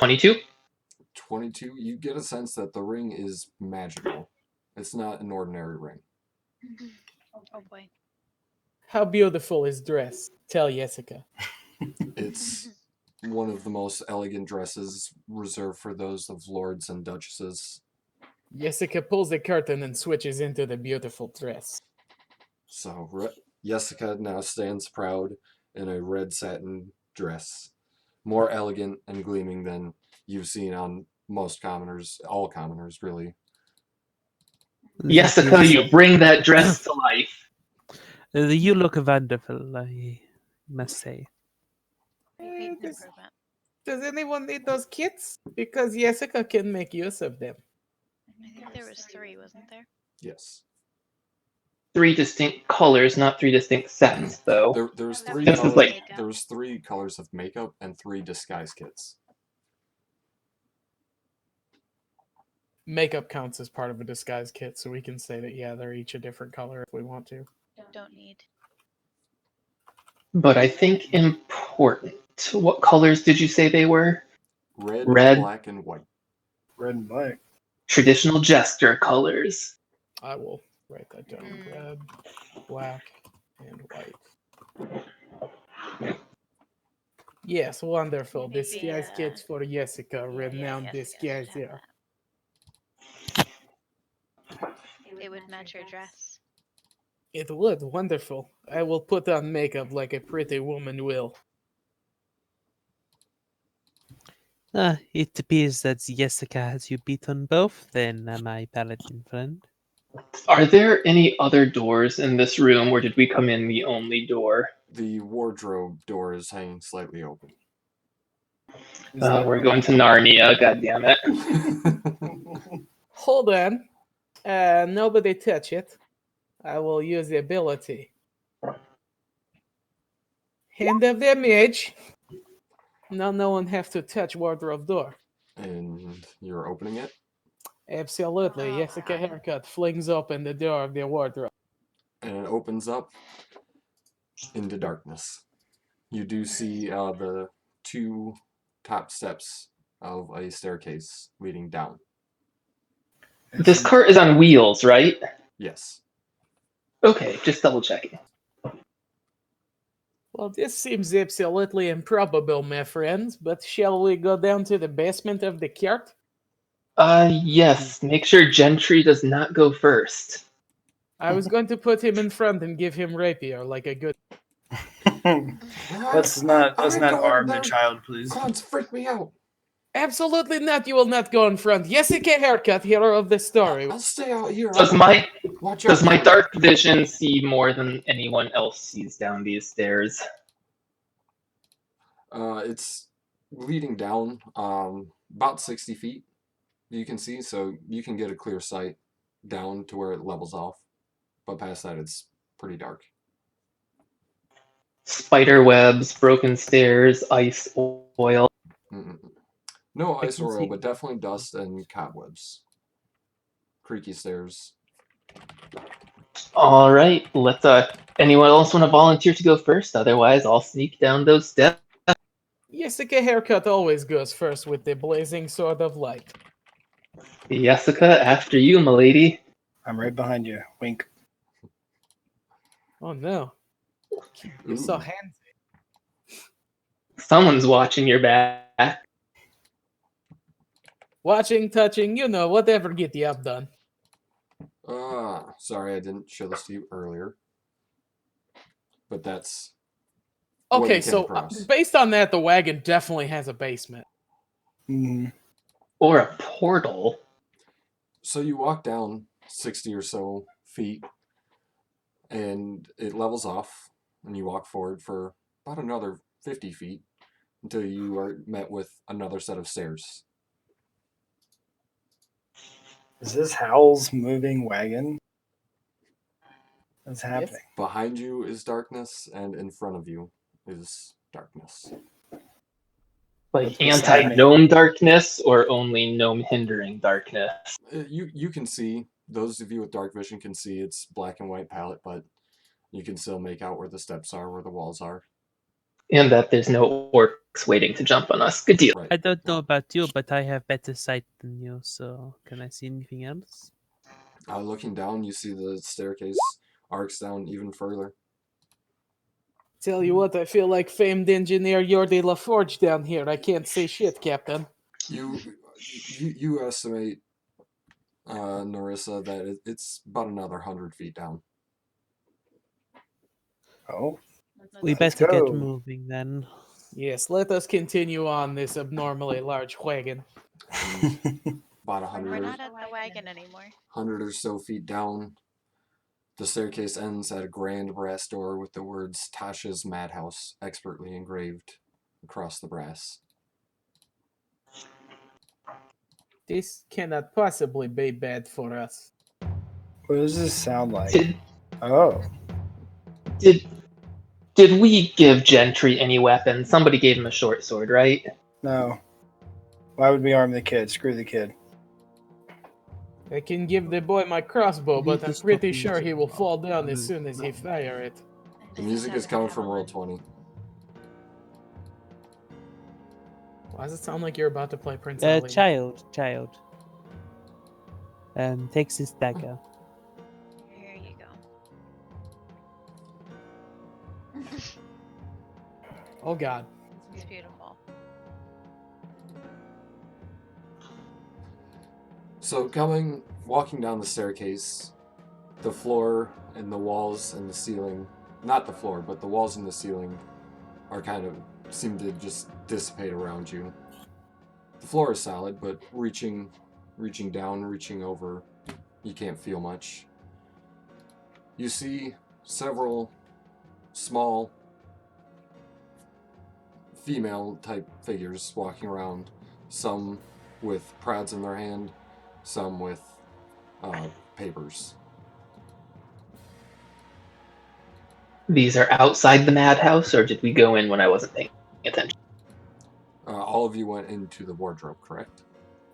22. 22. You get a sense that the ring is magical. It's not an ordinary ring. Oh boy. How beautiful is dress? Tell Jessica. It's one of the most elegant dresses reserved for those of lords and duchesses. Jessica pulls the curtain and switches into the beautiful dress. So Jessica now stands proud in a red satin dress, more elegant and gleaming than you've seen on most commoners, all commoners, really. Jessica, you bring that dress to life. You look wonderful, I must say. Need an improvement. Does anyone need those kits? Because Jessica can make use of them. I think there was 3, wasn't there? Yes. 3 distinct colors, not 3 distinct sets, though. There's That three was colors. like- makeup. There's 3 colors of makeup and 3 disguise kits. Makeup counts as part of a disguise kit, so we can say that, yeah, they're each a different color if we want to. Don't need. But I think important. What colors did you say they were? Red, Red. black, and white. Red and black. Traditional jester colors. I will write that down. Red, black, and white. Yes, wonderful. Maybe, Disguise kits for Jessica, renowned Jessica should disguiser. have that. It would match her dress. It would, wonderful. I will put on makeup like a pretty woman will. It appears that Jessica has you beaten both, then, my paladin friend. Are there any other doors in this room, or did we come in the only door? The wardrobe door is hanging slightly open. We're going to Narnia, goddammit. Hold on. Nobody touch it. I will use the ability. Hand of the mage. Now no one have to touch wardrobe door. And you're opening it? Absolutely. Oh, Jessica man. Haircut flings open the door of the wardrobe. And it opens up into darkness. You do see the 2 top steps of a staircase leading down. This cart is on wheels, right? Yes. Okay, just double checking. Well, this seems absolutely improbable, my friends, but shall we go down to the basement of the cart? Yes. Make sure Gentry does not go first. I was going to put him in front and give him rapier like a good... Let's not I'm going arm the down. child, please. Clowns freak me out. Absolutely not, you will not go in front. Jessica Haircut, hero of the story. I'll stay out here. Does my Watch does out. my dark vision see more than anyone else sees down these stairs? It's leading down about 60 feet. You can see, so you can get a clear sight down to where it levels off. But past that, it's pretty dark. Spider webs, broken stairs, ice, oil. Mm-mm. No I ice can or oil, see- but definitely dust and cobwebs. Creaky stairs. All right, let's. Anyone else want to volunteer to go first? Otherwise, I'll sneak down those steps. Jessica Haircut always goes first with the blazing sword of light. Jessica, after you, milady. I'm right behind you. Wink. Oh no. You're so Ooh. handsy. Someone's watching your back. Watching, touching, you know, whatever get the job done. Sorry I didn't show this to you earlier. But that's what Okay, you came so across. based on that, the wagon definitely has a basement. Mm-hmm. Or a portal. So you walk down 60 or so feet, and it levels off, and you walk forward for about another 50 feet until you are met with another set of stairs. Is this Howl's moving wagon? What's happening? Behind you is darkness, and in front of you is darkness. Like What's anti-gnome darkness or only gnome hindering darkness? You can see, those of you with dark vision can see it's black and white palette, but you can still make out where the steps are, where the walls are. And that there's no orc waiting to jump on us. Good deal. Right. I don't know about you, but I have better sight than you, so can I see anything else? Looking down, you see the staircase arcs down even further. Tell you what, I feel like famed engineer Jordi LaForge down here. I can't say shit, Captain. You estimate, Narissa, that it's about another 100 feet down. Oh, We Let's better get go. moving then. Yes, let us continue on this abnormally large wagon. And about We're not at the wagon anymore. 100 or so feet down, the staircase ends at a grand brass door with the words Tasha's Madhouse expertly engraved across the brass. This cannot possibly be bad for us. What does this sound like? Did Oh, did did we give Gentry any weapons? Somebody gave him a short sword, right? no. Why would we arm the kid? Screw the kid. I can give the boy my crossbow, We but need I'm to stop pretty these sure he will fall down as things. soon as he fire it. The music is coming from roll 20. Why does it sound like you're about to play Prince Ali? Child. Takes his dagger. Here you go. Oh god. It's beautiful. So walking down the staircase, the floor and the walls and the ceiling, not the floor, but the walls and the ceiling seem to just dissipate around you. The floor is solid, but reaching down, reaching over, you can't feel much. You see several small female type figures walking around, some with prods in their hand, some with papers. These are outside the madhouse, or did we go in when I wasn't paying attention? All of you went into the wardrobe, correct?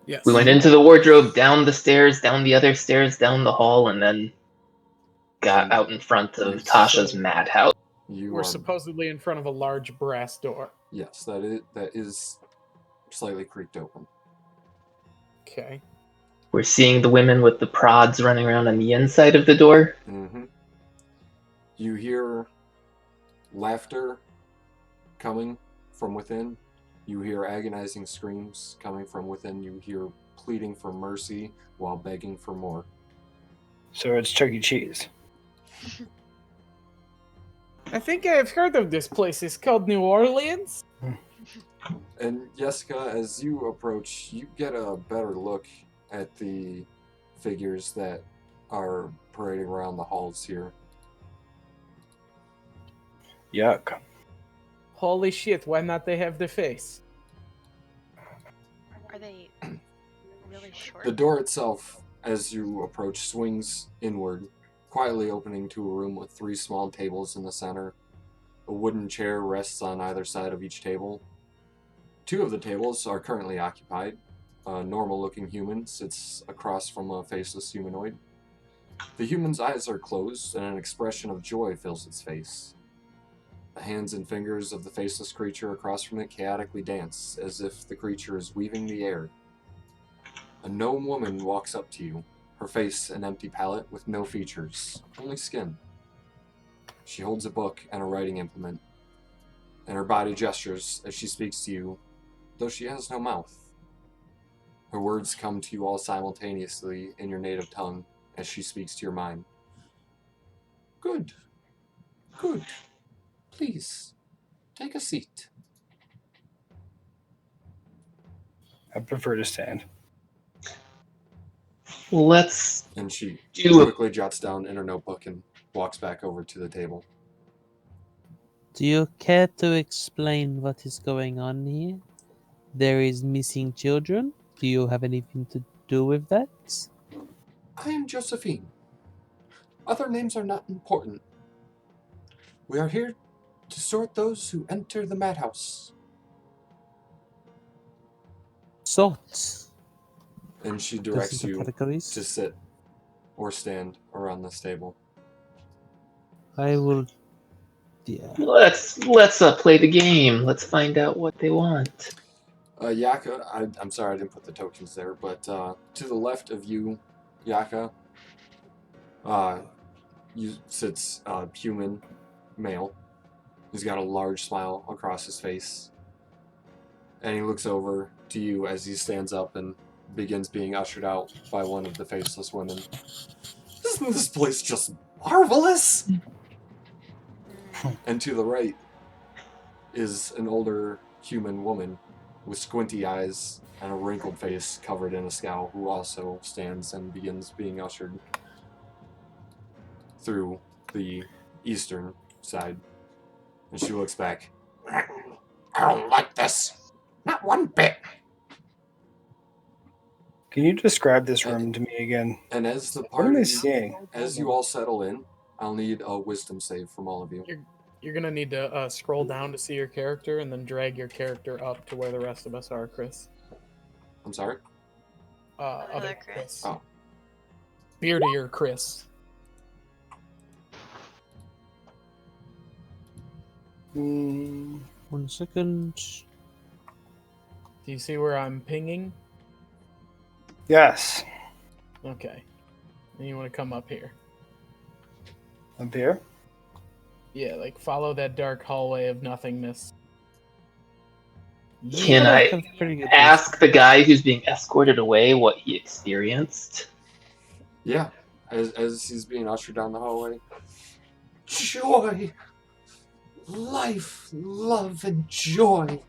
Yes. We went into the wardrobe, down the stairs, down the other stairs, down the hall, and then got out in front of Tasha's madhouse. We're supposedly in front of a large brass door. Yes, that is slightly creaked open. Okay. We're seeing the women with the prods running around on the inside of the door. Mm-hmm. You hear laughter coming from within. You hear agonizing screams coming from within. You hear pleading for mercy while begging for more. So it's Chuck E. Cheese. I think I've heard of this place. It's called New Orleans. And Jessica, as you approach, you get a better look at the figures that are parading around the halls here. Yuck. Holy shit, why not they have the face? Are they really short? The door itself, as you approach, swings inward, quietly opening to a room with 3 small tables in the center. A wooden chair rests on either side of each table. 2 of the tables are currently occupied. A normal-looking human sits across from a faceless humanoid. The human's eyes are closed, and an expression of joy fills its face. The hands and fingers of the faceless creature across from it chaotically dance, as if the creature is weaving the air. A gnome woman walks up to you, her face an empty palette with no features, only skin. She holds a book and a writing implement, and her body gestures as she speaks to you, though she has no mouth. Her words come to you all simultaneously in your native tongue as she speaks to your mind. Good. Good. Please, take a seat. I prefer to stand. Let's And she do quickly jots down in her notebook and walks back over to the table. Do you care to explain what is going on here? There is missing children. Do you have anything to do with that? I am Josephine. Other names are not important. We are here to sort those who enter the madhouse. Sort. And she Those directs are the you categories. to sit or stand around this table. I will idea. Let's play the game. Let's find out what they want. Yaka, I'm sorry I didn't put the tokens there, but to the left of you, Yaka, sits a human male. He's got a large smile across his face. And he looks over to you as he stands up and begins being ushered out by one of the faceless women. Isn't this place just marvelous? And to the right is an older human woman with squinty eyes and a wrinkled face covered in a scowl, who also stands and begins being ushered through the eastern side. And she looks back. I don't like this. Not one bit. Can you describe this room to me again? And as the What am I party, seeing? as you all settle in, I'll need a wisdom save from all of you. You're gonna need to scroll down to see your character and then drag your character up to where the rest of us are, Chris. I'm sorry? Other Chris. Chris. Oh. Beardier Chris. Mm, 1 second. Do you see where I'm pinging? yes. Okay. And you want to come up here. Up here? Yeah, like follow that dark hallway of nothingness. Can Yeah, I that's pretty good ask the guy who's being escorted away what he experienced? Yeah. As he's being ushered down the hallway. Joy! Life, love, and joy!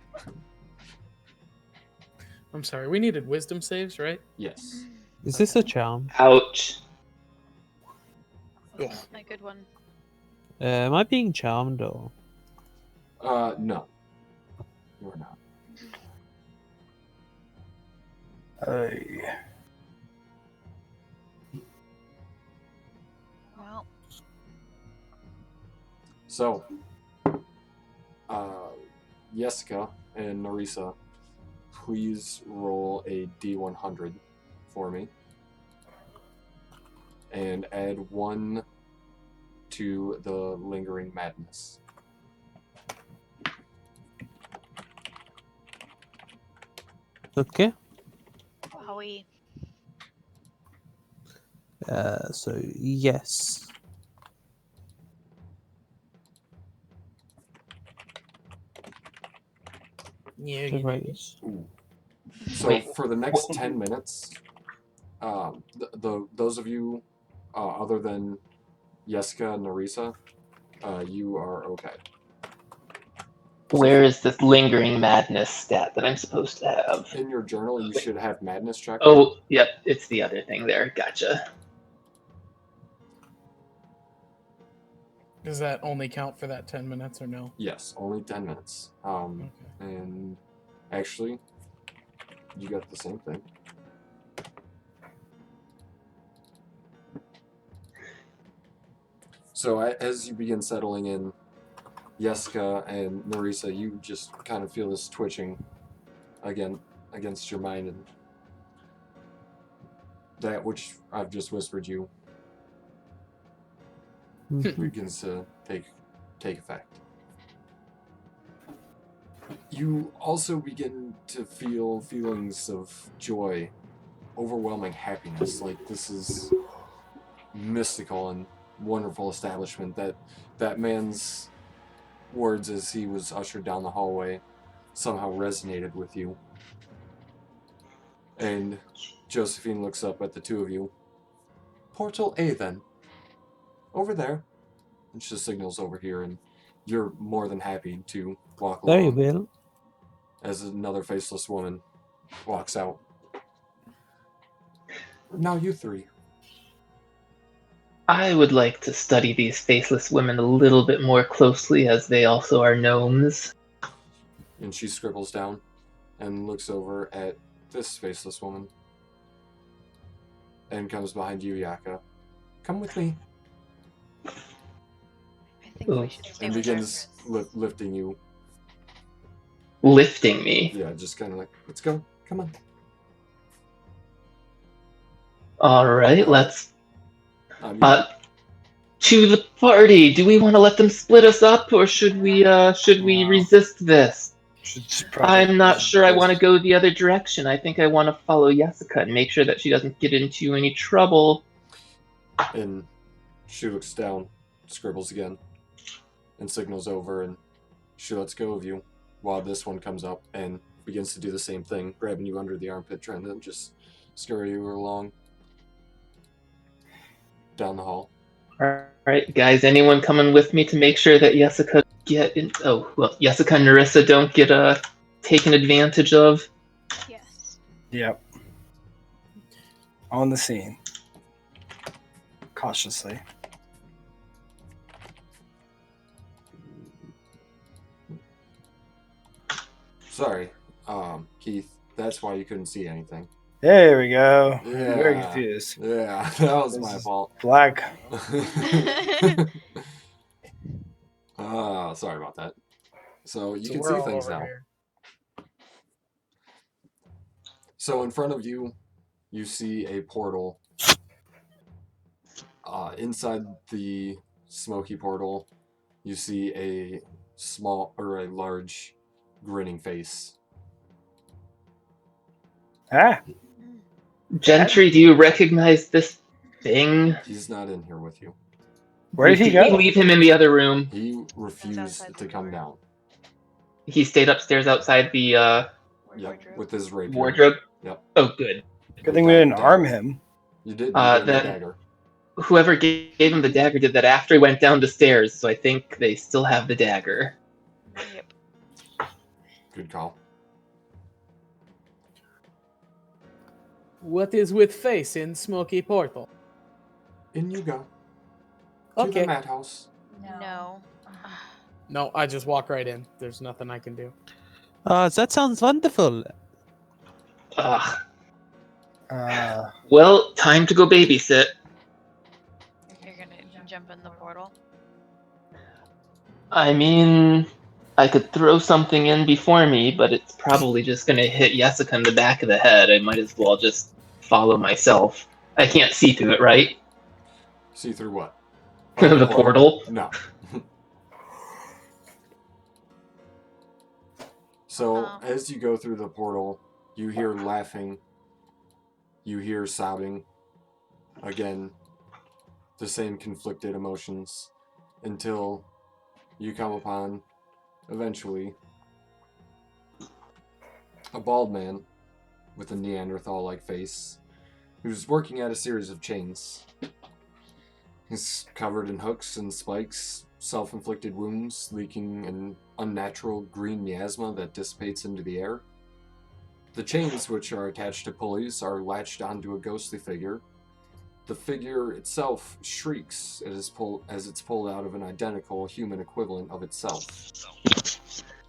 I'm sorry, we needed wisdom saves, right? Yes. Is this a charm? Ouch. Ugh. A good one. Am I being charmed or? No. You're not. Well, So, Jessica and Narisa, please roll a D100 for me. And add 1 to the lingering madness. Okay. wowie. So yes. Yeah, The you raise. So Wait. for the next 10 minutes, those of you other than Jessica and Narisa, you are okay. Where is this lingering madness stat that I'm supposed to have? In your journal, you should have madness check. Oh, yep, it's the other thing there. Gotcha. Does that only count for that 10 minutes or no? Yes, only 10 minutes. Okay. And actually, you got the same thing. So as you begin settling in, Jessica and Narisa, you just kind of feel this twitching again against your mind, and that which I've just whispered you begins to take effect. You also begin to feel feelings of joy, overwhelming happiness, like this is mystical and wonderful establishment. That man's words as he was ushered down the hallway somehow resonated with you. And Josephine looks up at the two of you. Portal A then. Over there. And she signals over here, and you're more than happy to walk There you along will. as another faceless woman walks out. Now you three. I would like to study these faceless women a little bit more closely, as they also are gnomes. And she scribbles down and looks over at this faceless woman and comes behind you, Yaka. Come with me. I think Ooh. we should stay And with her, begins Chris. lifting you. Lifting me. Yeah, just kind of like, let's go. Come on. Alright, let's... You, to the party. Do we want to let them split us up, or should we resist this? Should just probably I'm not sure I Yes. want to go the other direction. I think I want to follow Jessica and make sure that she doesn't get into any trouble. And she looks down, scribbles again, and signals over, and she lets go of you while this one comes up and begins to do the same thing, grabbing you under the armpit, trying to just scurry you along down the hall. Alright, guys, anyone coming with me to make sure that Jessica Jessica and Narissa don't get taken advantage of? Yes. Yep. On the scene. Cautiously. Sorry, Keith, that's why you couldn't see anything. There we go. I'm Yeah. very confused. Yeah, that was This my is fault. Black. Sorry about that. So you So can we're see all things over now. here. So in front of you, you see a portal. Inside the smoky portal, you see a large grinning face. Ah, Gentry, do you recognize this thing? He's not in here with you. where did he We go? leave him in the other room. He refused outside to the come door. down. He stayed upstairs outside the Yep, Wardrobe. with his rapier. wardrobe. Yep. Oh, good. Good thing we didn't arm him. You did. You gave him the Then dagger. whoever gave him the dagger did that after he went down the stairs, so I think they still have the dagger. Yep. Good call. What is with face in smoky portal? In you go. To Okay. the madhouse. No. No, I just walk right in. There's nothing I can do. That sounds wonderful. Ugh. Uh, Well, time to go babysit. You're gonna jump in the portal. I mean, I could throw something in before me, but it's probably just gonna hit Jessica in the back of the head. I might as well just follow myself. I can't see through it, right? See through what? The portal. No. So as you go through the portal, you hear laughing. You hear sobbing. Again, the same conflicted emotions until you come upon, eventually, a bald man with a Neanderthal-like face who's working at a series of chains. He's covered in hooks and spikes, self-inflicted wounds, leaking an unnatural green miasma that dissipates into the air. The chains, which are attached to pulleys, are latched onto a ghostly figure. The figure itself shrieks as it's pulled out of an identical human equivalent of itself.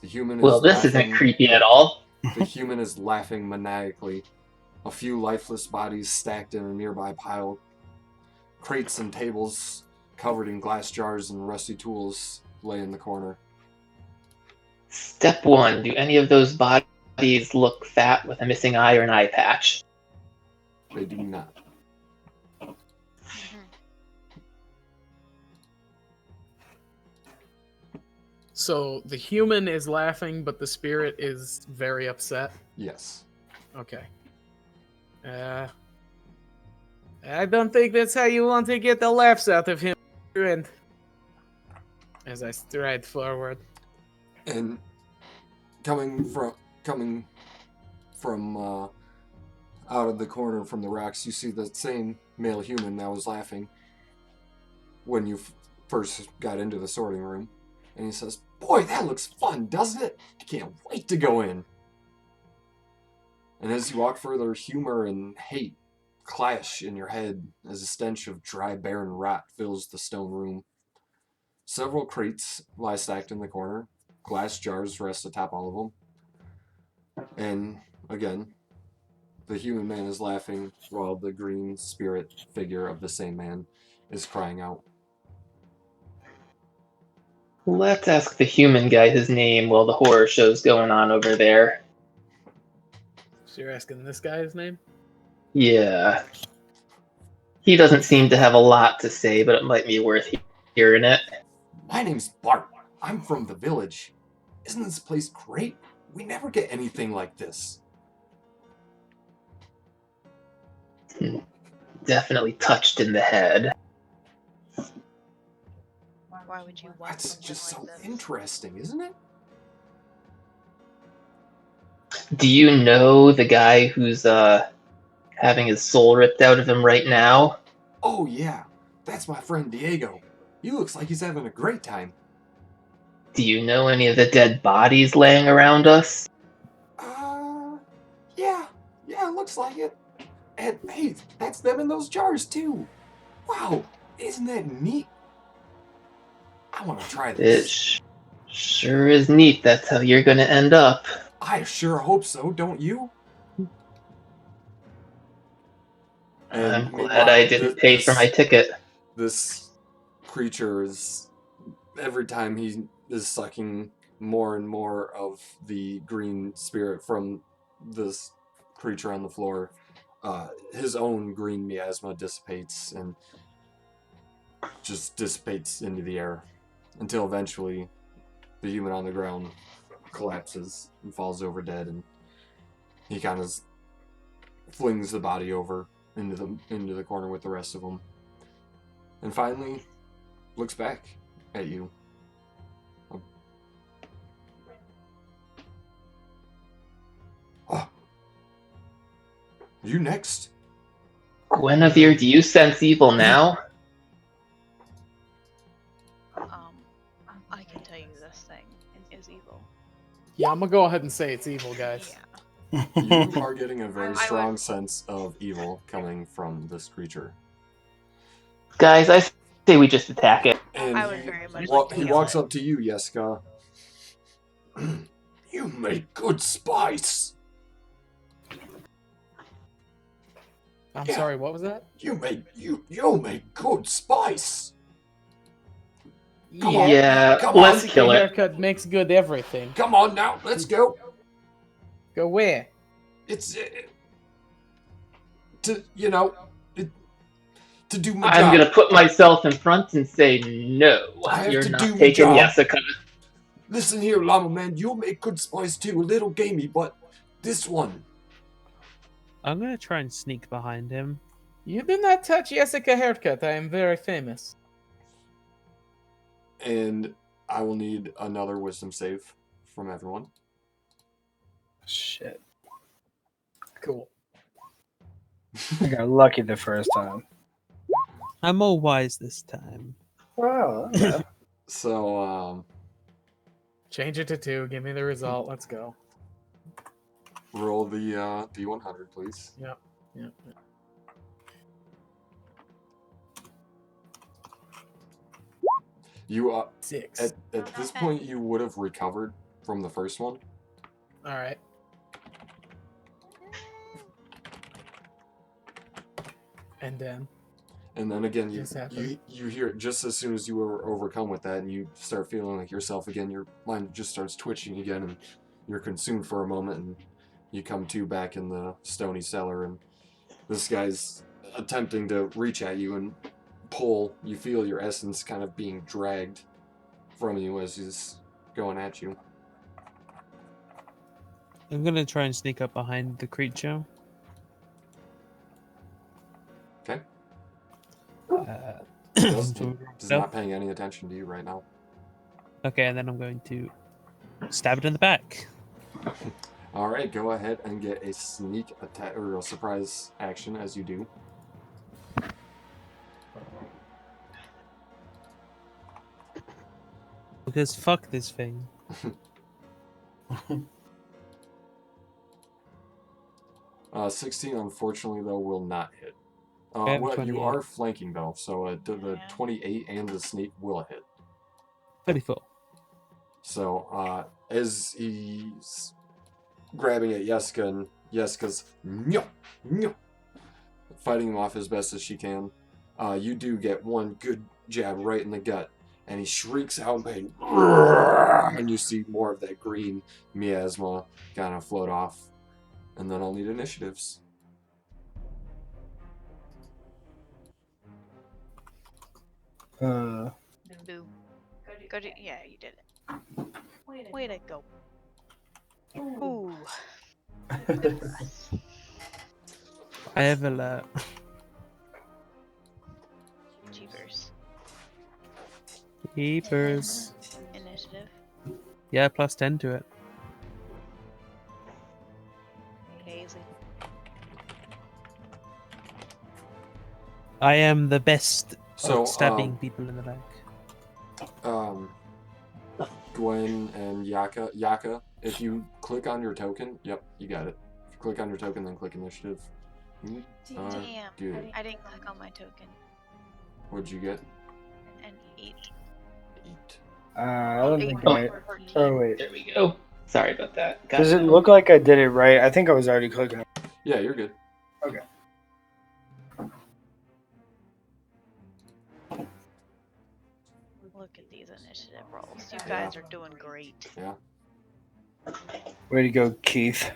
The human is Well, this laughing. isn't creepy at all. The human is laughing maniacally. A few lifeless bodies stacked in a nearby pile. Crates and tables covered in glass jars and rusty tools lay in the corner. Step 1. Do any of those bodies look fat with a missing eye or an eye patch? They do not. So the human is laughing, but the spirit is very upset. Yes. Okay. I don't think that's how you want to get the laughs out of him. And as I stride forward, And coming from out of the corner from the rocks, you see the same male human that was laughing when you first got into the sorting room. And he says, "Boy, that looks fun, doesn't it? I can't wait to go in." And as you walk further, humor and hate clash in your head as a stench of dry, barren rot fills the stone room. Several crates lie stacked in the corner. Glass jars rest atop all of them. And again, the human man is laughing while the green spirit figure of the same man is crying out. Let's ask the human guy his name while the horror show's going on over there. so you're asking this guy his name? Yeah. He doesn't seem to have a lot to say, but it might be worth hearing it. My name's Bart. I'm from the village. Isn't this place great? We never get anything like this. Definitely touched in the head. Why would you want That's something just like so this? interesting, isn't it? Do you know the guy who's having his soul ripped out of him right now? Oh yeah, that's my friend Diego. He looks like he's having a great time. Do you know any of the dead bodies laying around us? Yeah, looks like it. And hey, that's them in those jars too. Wow, isn't that neat? I want to try It this. sure is neat. That's how you're gonna end up. I sure hope so, don't you? And I'm glad I meanwhile, didn't pay for my ticket. this creature is, every time he is sucking more and more of the green spirit from this creature on the floor, his own green miasma dissipates and just dissipates into the air until eventually the human on the ground collapses and falls over dead, and he kind of flings the body over into the corner with the rest of them, and finally looks back at you. Oh, you next? Guinevere, do you sense evil now? I can tell you this thing is evil. Yeah, I'm gonna go ahead and say it's evil, guys. Yeah. You are getting a very I would- strong sense of evil coming from this creature. Guys, I say we just attack it. And I would very much like to he kill walks it. up to you, Yeska. You make good spice. I'm Yeah. sorry, what was that? You make good spice. Come on. Yeah, Come let's on. kill it. Haircut makes good everything. Come on now, let's go. Go where? It's to to do my I'm job. gonna put myself in front and say no. I have You're to not do my taking job. Jessica. Listen here, llama man. You'll make good spice too. A little gamey, but this one. I'm gonna try and sneak behind him. You do not touch Jessica Haircut. I am very famous. And I will need another wisdom save from everyone. Shit. Cool. I got lucky the first time. I'm more wise this time. Wow. Okay. So, Change it to 2. Give me the result. Let's go. roll the D100, please. Yep. You 6. at this point you would have recovered from the first one. All right. And then And then again, Just happened. you hear it just as soon as you were overcome with that, and you start feeling like yourself again. Your mind just starts twitching again, and you're consumed for a moment, and you come to back in the stony cellar, and this guy's attempting to reach at you and pull. You feel your essence kind of being dragged from you as he's going at you. I'm gonna try and sneak up behind the creature. Okay. Does He's not paying any attention to you right now. Okay, and then I'm going to stab it in the back. All right, go ahead and get a sneak attack or a surprise action as you do. Because fuck this thing. 16, unfortunately, though, will not hit. Okay, Well, you 28. are flanking, though, so the Yeah. 28 and the sneak will hit. 34. So, as he's grabbing at Yeska, and Yeska's fighting him off as best as she can, you do get one good jab right in the gut, and he shrieks out in pain, and you see more of that green miasma kind of float off. And then I'll need initiatives. do. Go to. Yeah, you did it. Way to go. Ooh. Good for us. I have alert. Jeepers. Keepers. Initiative. Yeah, plus 10 to it. Hazy. I am the best So, at stabbing people in the back. Gwen and Yaka, if you click on your token, yep, you got it. If you click on your token, then click initiative. Damn. Good. I didn't click on my token. What'd you get? An 8. 8. I don't think Oh. I. 14. Oh wait. There we go. Sorry about that. Got Does it now. look like I did it right? I think I was already clicking. Yeah, you're good. Okay. Look at these initiative rolls. You Yeah. guys are doing great. Yeah. Way to go, Keith.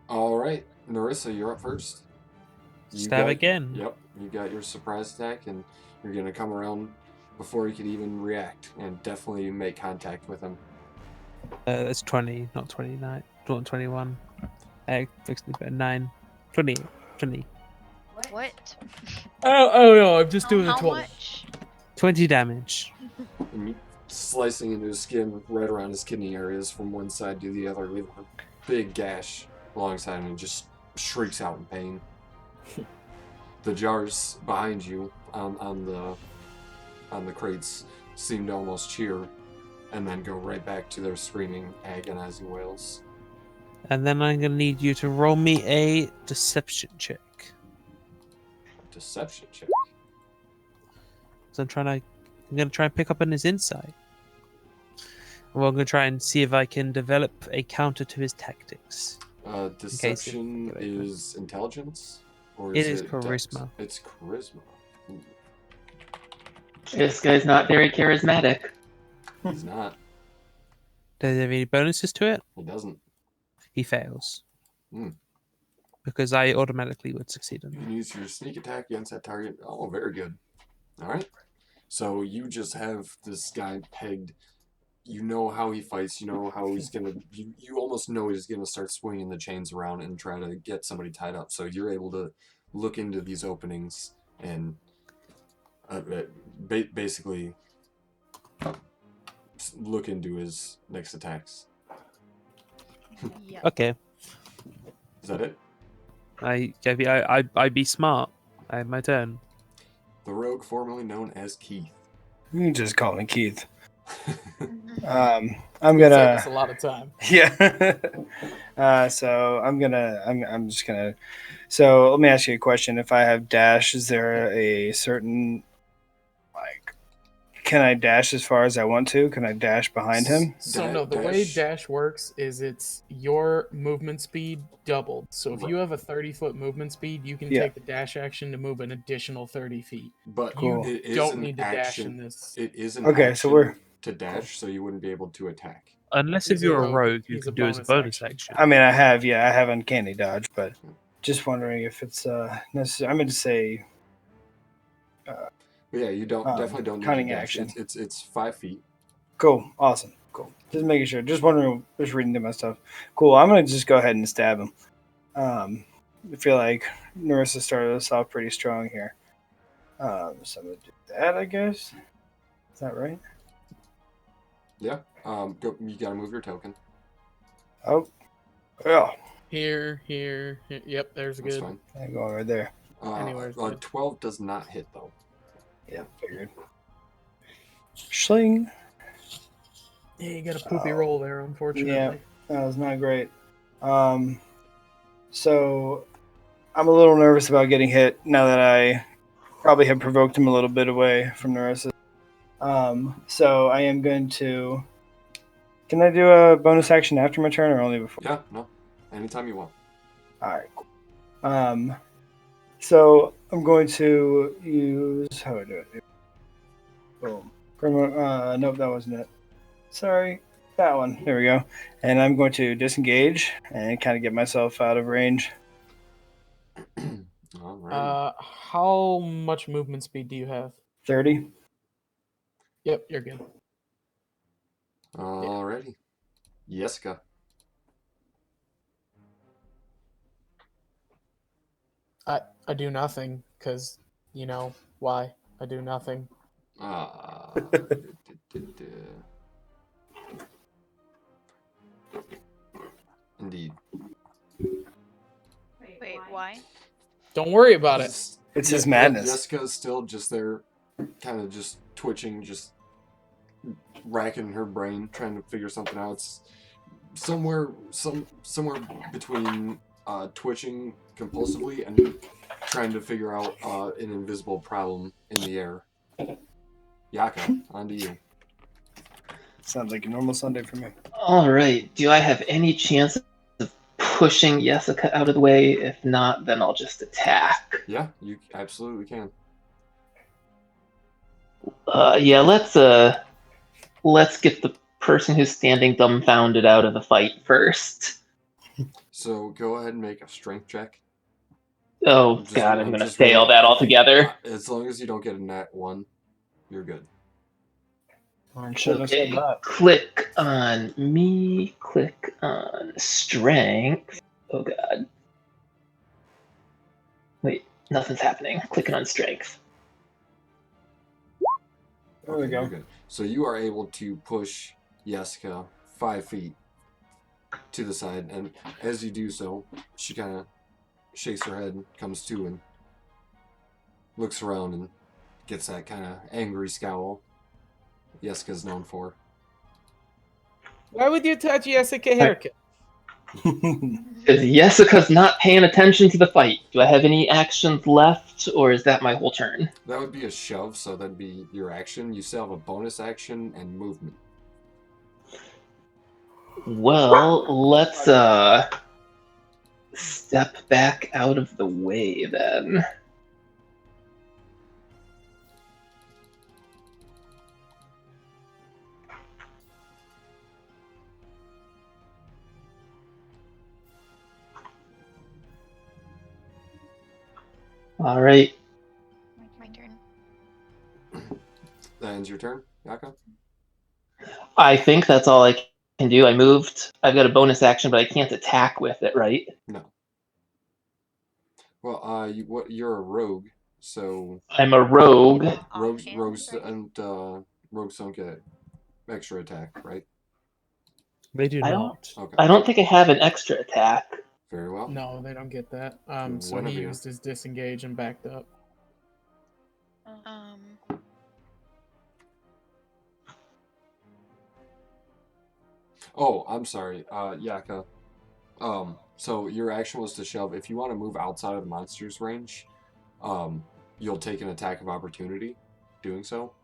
All right, Narissa, you're up first. Stab again. Yep, you got your surprise attack, and you're gonna come around before he could even react, and definitely make contact with him. It's 20, not 29. Not 21. Actually, 9. 20. 20. What? Oh no, I'm just doing How a 20. much? 20 damage. And slicing into his skin right around his kidney areas from one side to the other, leaving a big gash alongside, and he just shrieks out in pain. The jars behind you on the crates seem to almost cheer, and then go right back to their screaming, agonizing wails. And then I'm going to need you to roll me a deception check. Deception check. So I'm going to try and pick up on his insight. Well, I'm going to try and see if I can develop a counter to his tactics. Deception is intelligence, or It is is it charisma. Dex? It's charisma. Ooh, This guy's not very charismatic. he's not. Does he have any bonuses to it? He doesn't. He fails. Hmm. Because I automatically would succeed on You that. can use your sneak attack against that target. Oh, very good. All right. So you just have this guy pegged. You know how he fights. You know how he's gonna. You almost know he's gonna start swinging the chains around and try to get somebody tied up. So you're able to look into these openings and basically look into his next attacks. Yeah. Okay. Is that it? I be smart. I have my turn. The rogue formerly known as Keith. You can just call me Keith. Mm-hmm. I'm It saved gonna. us a lot of time. Yeah. So I'm just gonna. So let me ask you a question. If I have dash, is there a certain like? Can I dash as far as I want to? Can I dash behind him? So no, the way dash works is it's your movement speed doubled. So if you have a 30-foot movement speed, you can Yeah. take the dash action to move an additional 30 feet. But Cool. it is Don't an need to dash action. in this. It is an Okay, action so we're. to dash, so you wouldn't be able to attack. Unless He's if you're a a rogue, rogue, you he's can a do as a bonus bonus action. I mean, I have uncanny dodge, but just wondering if it's necessary. I'm going to say But yeah, you definitely don't need cunning to dash. action. It's 5 feet. Cool, awesome, cool. Just making sure. Just wondering. Just reading through my stuff. Cool. I'm going to just go ahead and stab him. I feel like Narissa started us off pretty strong here. So I'm going to do that, I guess. Is that right? Yeah. You gotta move your token. Oh, yeah. Here. Yep, there's a That's good. fine. I'm going right there. Anywhere's good. 12 does not hit though. Yeah, figured. Sling. Yeah, you got a poopy roll there, unfortunately. Yeah, that was not great. So I'm a little nervous about getting hit now that I probably have provoked him a little bit away from Narissa. So I am going to. Can I do a bonus action after my turn or only before? Yeah, no. Anytime you want. All right. Cool. So I'm going to use. How do I do it? Boom. Nope, that wasn't it. Sorry. That one. There we go. And I'm going to disengage and kind of get myself out of range. All Alright. How much movement speed do you have? 30. Yep, you're good. Alrighty. Jessica. I do nothing, because, why? I do nothing. Indeed. Wait, why? Don't worry about it. It's his madness. Jessica's still just there, kind of just twitching, just racking her brain, trying to figure something out. It's somewhere between twitching compulsively and trying to figure out an invisible problem in the air. Yaka, on to you. Sounds like a normal Sunday for me. All right. Do I have any chance of pushing Jessica out of the way? If not, then I'll just attack. Yeah, you absolutely can. Yeah. Let's get the person who's standing dumbfounded out of the fight first. So go ahead and make a strength check. Oh God, I'm gonna fail that altogether. As long as you don't get a nat 1, you're good. Okay. Click on me. Click on strength. Oh God. Wait, nothing's happening. Clicking on strength. There we go. You're good. So you are able to push Jessica 5 feet to the side, and as you do so, she kind of shakes her head, comes to, and looks around and gets that kind of angry scowl Jessica's known for. Why would you touch Jessica haircut? Because Jessica's not paying attention to the fight. Do I have any actions left, or is that my whole turn? That would be a shove, so that'd be your action. You still have a bonus action and movement. Well, let's step back out of the way then. All right. My turn. That ends your turn, Yaka? I think that's all I can do. I moved. I've got a bonus action, but I can't attack with it, right? No. Well, you're a rogue, so I'm a rogue. rogues Offhand, right? rogues don't get extra attack, right? They do I not. Okay. I don't think I have an extra attack. Very well. No, they don't get that. So One of he you. used his disengage and backed up. Oh, I'm sorry, Yaka. So your action was to shove. If you want to move outside of the monster's range, you'll take an attack of opportunity doing so.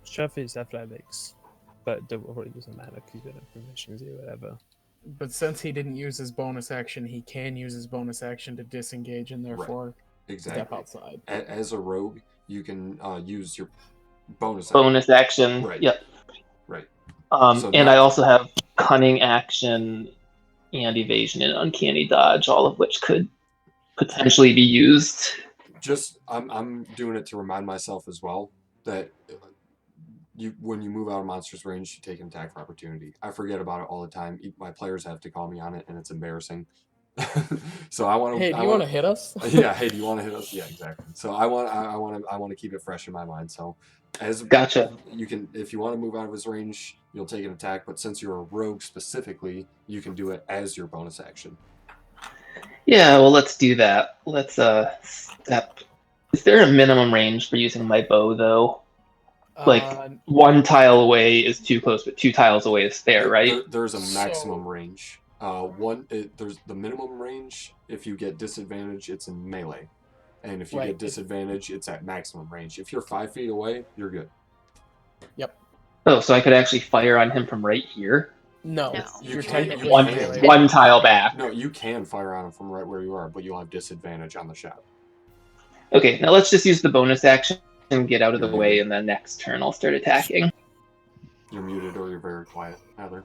Shove is athletics, but it probably doesn't matter because you don't have proficiency or whatever. But since he didn't use his bonus action, he can use his bonus action to disengage and therefore Exactly. step outside. As a rogue, you can use your bonus Action. Right. Yep. Right. And I also have cunning action and evasion and uncanny dodge, all of which could potentially be used. Just I'm doing it to remind myself as well that when you move out of monster's range, you take an attack for opportunity. I forget about it all the time. My players have to call me on it, and it's embarrassing. So I want to. Hey, do you want to hit us? Yeah. Hey, do you want to hit us? Yeah, exactly. So I want to keep it fresh in my mind. So Gotcha. You can, if you want to move out of his range, you'll take an attack. But since you're a rogue specifically, you can do it as your bonus action. Yeah, well, let's do that. Let's step. Is there a minimum range for using my bow, though? Like, one tile away is too close, but 2 tiles away is fair, right? There's a maximum range. There's the minimum range. If you get disadvantage, it's in melee, and if you get disadvantage, it's at maximum range. If you're 5 feet away, you're good. Yep. Oh, so I could actually fire on him from right here? No. You're technically one tile back. No, you can fire on him from right where you are, but you'll have disadvantage on the shot. Okay, now let's just use the bonus action and get out of the way, and then next turn I'll start attacking. You're muted or you're very quiet, Heather.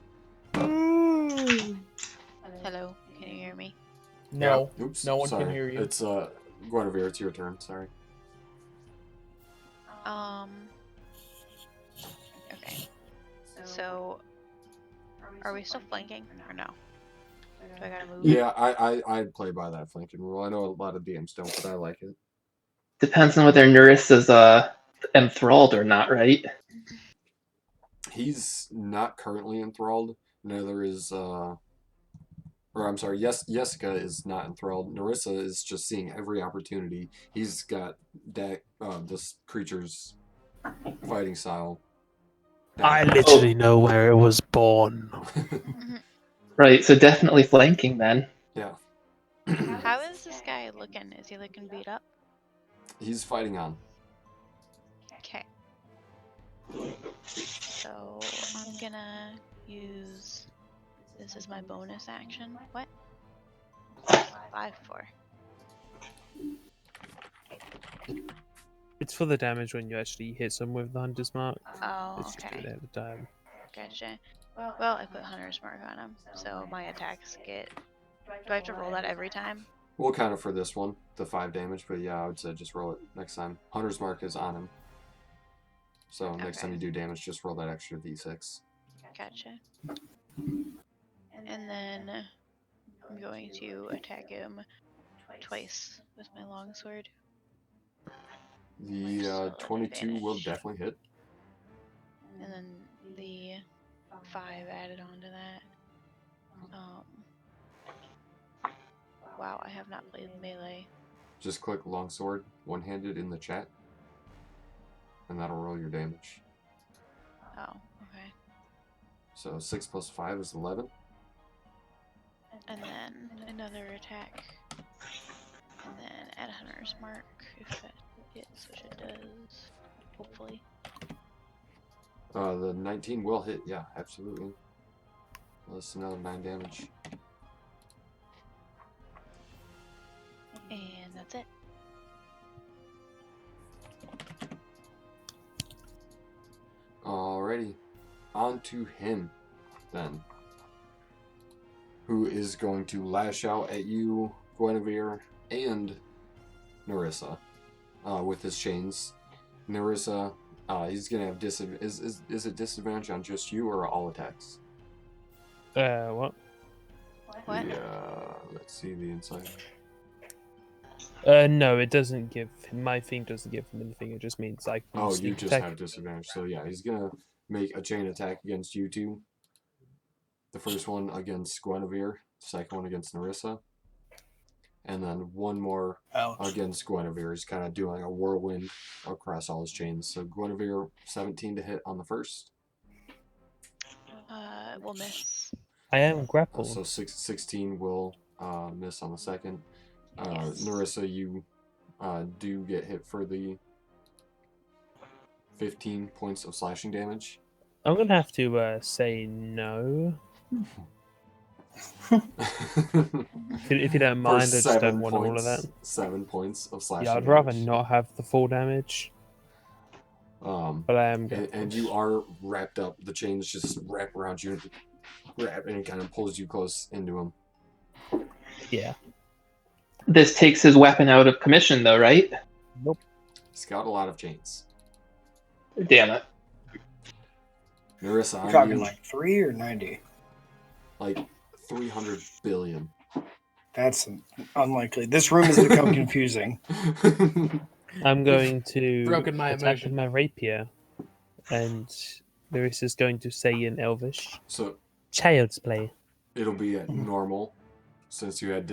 Hello, can you hear me? No. Yeah. Oops. No one sorry. can hear you. It's Guinevere, it's your turn. Sorry. Okay. So, are we still flanking or no? Do I gotta move? Yeah, I'd play by that flanking rule. I know a lot of DMs don't, but I like it. Depends on whether Nuris is enthralled or not, right? He's not currently enthralled. Neither is or I'm sorry, Jessica is not enthralled. Narissa is just seeing every opportunity. He's got this creature's fighting style. I literally know where it was born. Right, so definitely flanking then. Yeah. How is this guy looking? Is he looking beat up? He's fighting on. Okay. So I'm gonna use this as my bonus action. What? 5 4. It's for the damage when you actually hit someone with the Hunter's Mark. Oh, It's just okay. doing it every time. Gotcha. Well, I put Hunter's Mark on him, so my attacks get. Do I have to roll that every time? We'll count it for this one, the 5 damage, but yeah, I would say just roll it next time. Hunter's Mark is on him. So next time you do damage, just roll that extra d6. Gotcha. And then I'm going to attack him twice with my longsword. The 22 will definitely hit. And then the 5 added on to that. Wow, I have not played melee. Just click longsword one-handed in the chat, and that'll roll your damage. Oh, okay. So 6 plus 5 is 11. And then another attack. And then add Hunter's Mark if that hits, which it does. Hopefully. The 19 will hit, yeah, absolutely. That's another 9 damage. And that's it. Alrighty, on to him then. Who is going to lash out at you, Guinevere, and Narissa with his chains. Narissa, he's gonna have disadvantage. Is it disadvantage on just you or all attacks? What? What? Yeah, let's see the inside. No, it doesn't give. My thing doesn't give him anything. It just means I can Oh, sneak you just attack. have disadvantage. So yeah, he's gonna make a chain attack against you two. The first one against Guinevere, the second one against Narissa, and then one more against Guinevere. He's kind of doing a whirlwind across all his chains. So Guinevere, 17 to hit on the first. We'll miss. I am grappled. So 16 will miss on the second. Yes. Narissa, you do get hit for the 15 points of slashing damage. I'm gonna have to say no. If you don't mind, I just don't want all of that. 7 points of slashing Yeah, I'd damage. rather not have the full damage. But I am. And you are wrapped up. The chains just wrap around you, and it kind of pulls you close into him. Yeah. This takes his weapon out of commission, though, right? Nope. He's got a lot of chains. Damn it. Narissa, You're talking like 3 or 90? Like 300 billion. That's unlikely. This room has become confusing. I'm going to Broken my attack immersion. with my rapier, and Larissa's going to say in Elvish, So "Child's play." it'll be at normal, since you had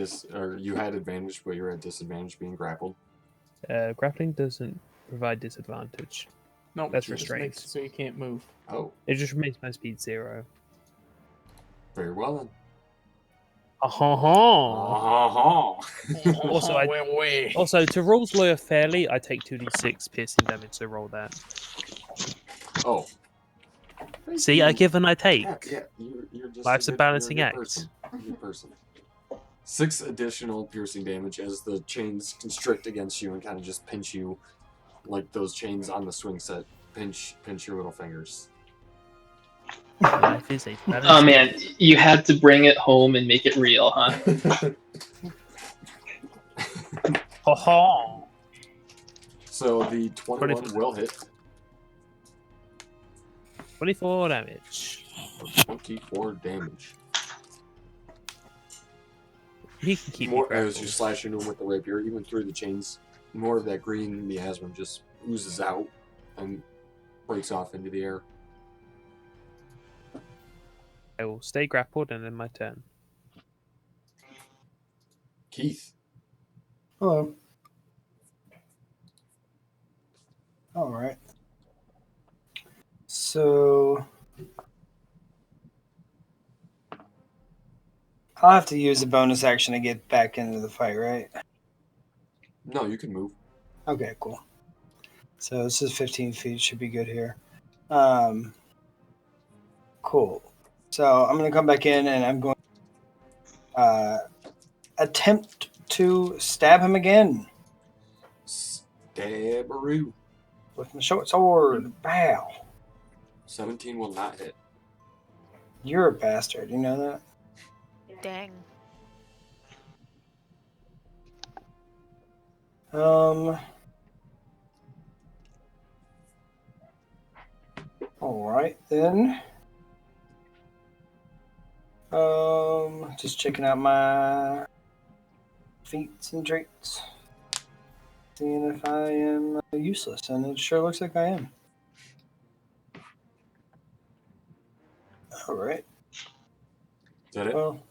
you had advantage, but you're at disadvantage being grappled. Grappling doesn't provide disadvantage. No, That's it just restrained. makes it so you can't move. Oh, It just makes my speed 0. very well then. Also, I- Wait. Also, to rules lawyer fairly, I take 2d6 piercing damage, so roll that. Oh. See, I give and I take. Yeah, you're just Life's a balancing you're act. Person. You're a good person. 6 additional piercing damage as the chains constrict against you and kind of just pinch you, like those chains on the swing set. Pinch your little fingers. Life is a balancing Oh man, act. you had to bring it home and make it real, huh? Ho ho! So the 21 will hit. 24 damage. 24 damage. He can keep More me as grappled. you slash into him with the rapier, even through the chains, more of that green miasma just oozes out and breaks off into the air. I will stay grappled and then my turn. Keith. Hello. All right. So I'll have to use a bonus action to get back into the fight, right? No, you can move. Okay, cool. So this is 15 feet. Should be good here. Cool. So I'm going to come back in and I'm going to attempt to stab him again Stabberoo. with my short sword. Bow. 17 will not hit. You're a bastard. You know that? Dang. All right then. Just checking out my feats and traits, seeing if I am useless, and it sure looks like I am. All right. Is that it? Well,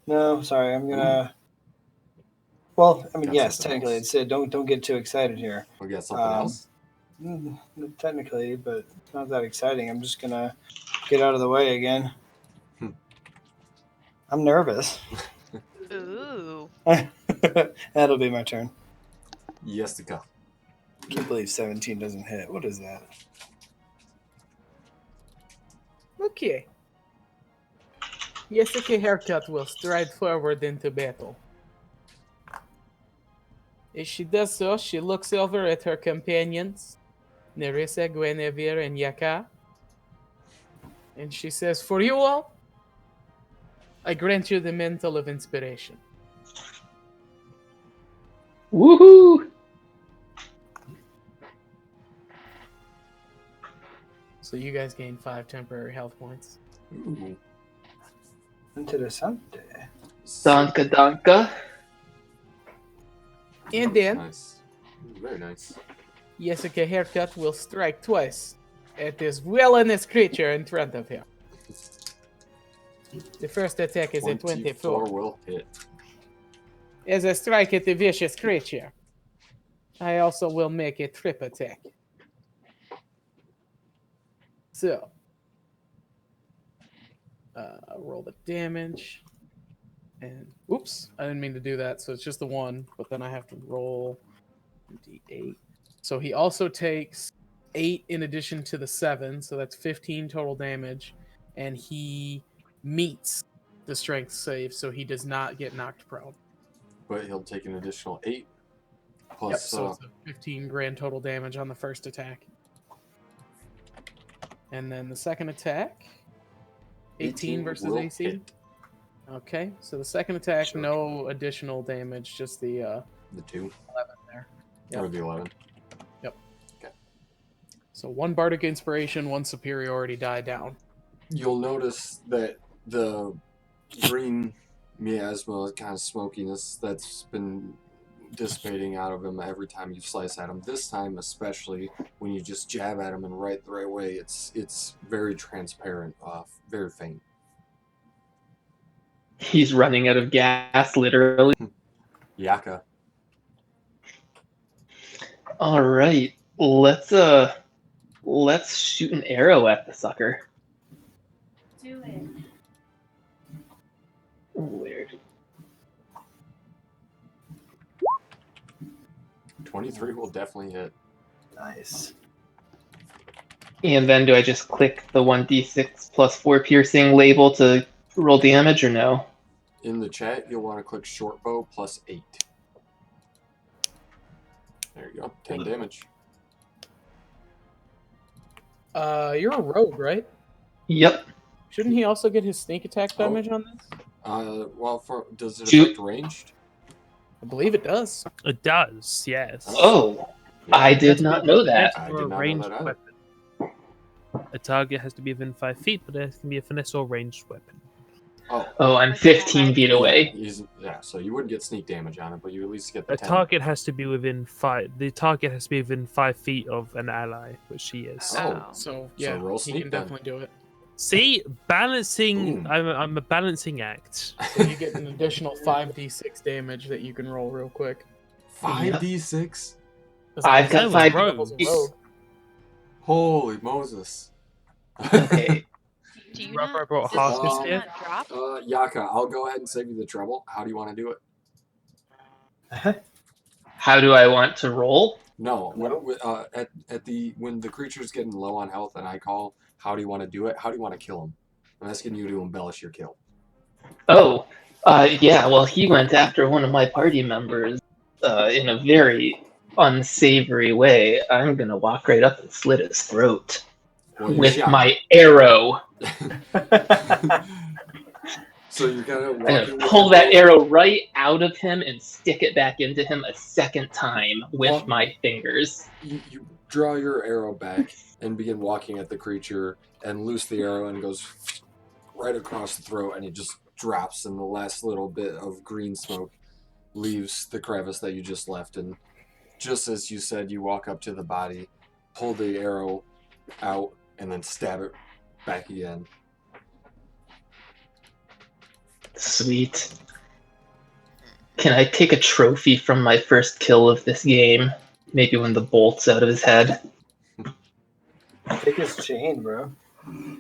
no, sorry. I'm gonna. Well, I mean, Got yes, something technically, else. it's it. Don't get too excited here. We got something else? Technically, but it's not that exciting. I'm just gonna get out of the way again. I'm nervous. Ooh. That'll be my turn. Yes, to come. I can't believe 17 doesn't hit. What is that? Okay. Yasuke Haircut will stride forward into battle. As she does so, she looks over at her companions, Nerissa, Guinevere, and Yaka. And she says, "For you all, I grant you the mantle of inspiration." Woohoo! So you guys gain 5 temporary health points. Ooh. Interessante. Danka danka. And then, Nice. Very nice. Yasuke Haircut will strike twice at this villainous creature in front of him. The first attack is a 24. will hit. As I strike at the vicious creature, I also will make a trip attack. So, roll the damage. And, oops, I didn't mean to do that. So it's just the 1, but then I have to roll d8. So he also takes 8 in addition to the 7, so that's 15 total damage. And he meets the strength save, so he does not get knocked prone. But he'll take an additional 8. Plus, Yep, so it's a 15 grand total damage on the first attack. And then the second attack, 18 versus will AC. hit. Okay, so the second attack, Sure. no additional damage, just the The 2. 11 there. Yep. Or the 11. So 1 bardic inspiration, 1 superiority die down. You'll notice that the green miasma, kind of smokiness that's been dissipating out of him every time you slice at him. This time, especially when you just jab at him and right the right way, it's very transparent, very faint. He's running out of gas, literally. Yaka. All right, let's shoot an arrow at the sucker. Do it. Weird. 23 will definitely hit. Nice. And then do I just click the 1d6 plus 4 piercing label to roll damage or no? In the chat, you'll want to click short bow plus 8. There you go. 10 damage. You're a rogue, right? Yep. Shouldn't he also get his sneak attack damage on this? Well, does it Shoot. affect ranged? I believe it does. It does, yes. Oh, Yeah, I It has did to not be know a that. finesse I or did a not know ranged that either. weapon. A target has to be within 5 feet, but it can be a finesse or ranged weapon. Oh, I'm Like 15 feet Yeah, away. so you wouldn't get sneak damage on it, but you at least get the A 10. target has to be within 5. The target has to be within 5 feet of an ally, which she is. Oh. So yeah, roll he sneak can then. definitely do it. See, balancing. Boom. I'm a balancing act. So you get an additional 5d6 damage that you can roll real quick. 5d6? As I've long as got it's five- levels of rogue. Holy Moses. Okay. Do you Rubber not? brought Does half it this not here. drop? Yaka, I'll go ahead and save you the trouble. How do you want to do it? How do I want to roll? No, No. when the creature's getting low on health and I call, how do you want to do it? How do you want to kill him? I'm asking you to embellish your kill. Oh, yeah, well, he went after one of my party members in a very unsavory way. I'm gonna walk right up and slit his throat Well, you with shot. my arrow. So you're gonna I'm walk gonna in with pull your that bow. arrow right out of him and stick it back into him a second time with Walk- my fingers. You draw your arrow back and begin walking at the creature and loose the arrow and it goes right across the throat and it just drops and the last little bit of green smoke leaves the crevice that you just left. And just as you said, you walk up to the body, pull the arrow out, and then stab it back again. Sweet. Can I take a trophy from my first kill of this game? Maybe when the bolt's out of his head. Take his chain, bro.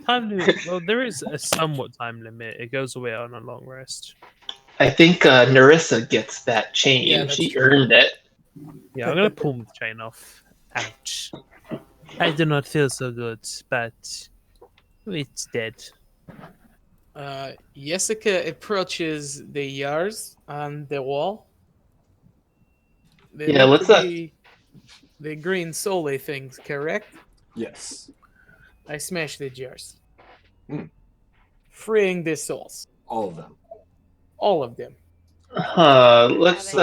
Time limit. Well, there is a somewhat time limit. It goes away on a long rest. I think Narissa gets that chain. Yeah, that's She true. earned it. Yeah, I'm gonna pull the chain off. Ouch. I do not feel so good, but it's dead. Jessica approaches the jars on the wall. They Yeah, look let's to be the green soul things, correct? Yes. I smash the jars. Hmm. Freeing the souls. All of them. All of them. Let's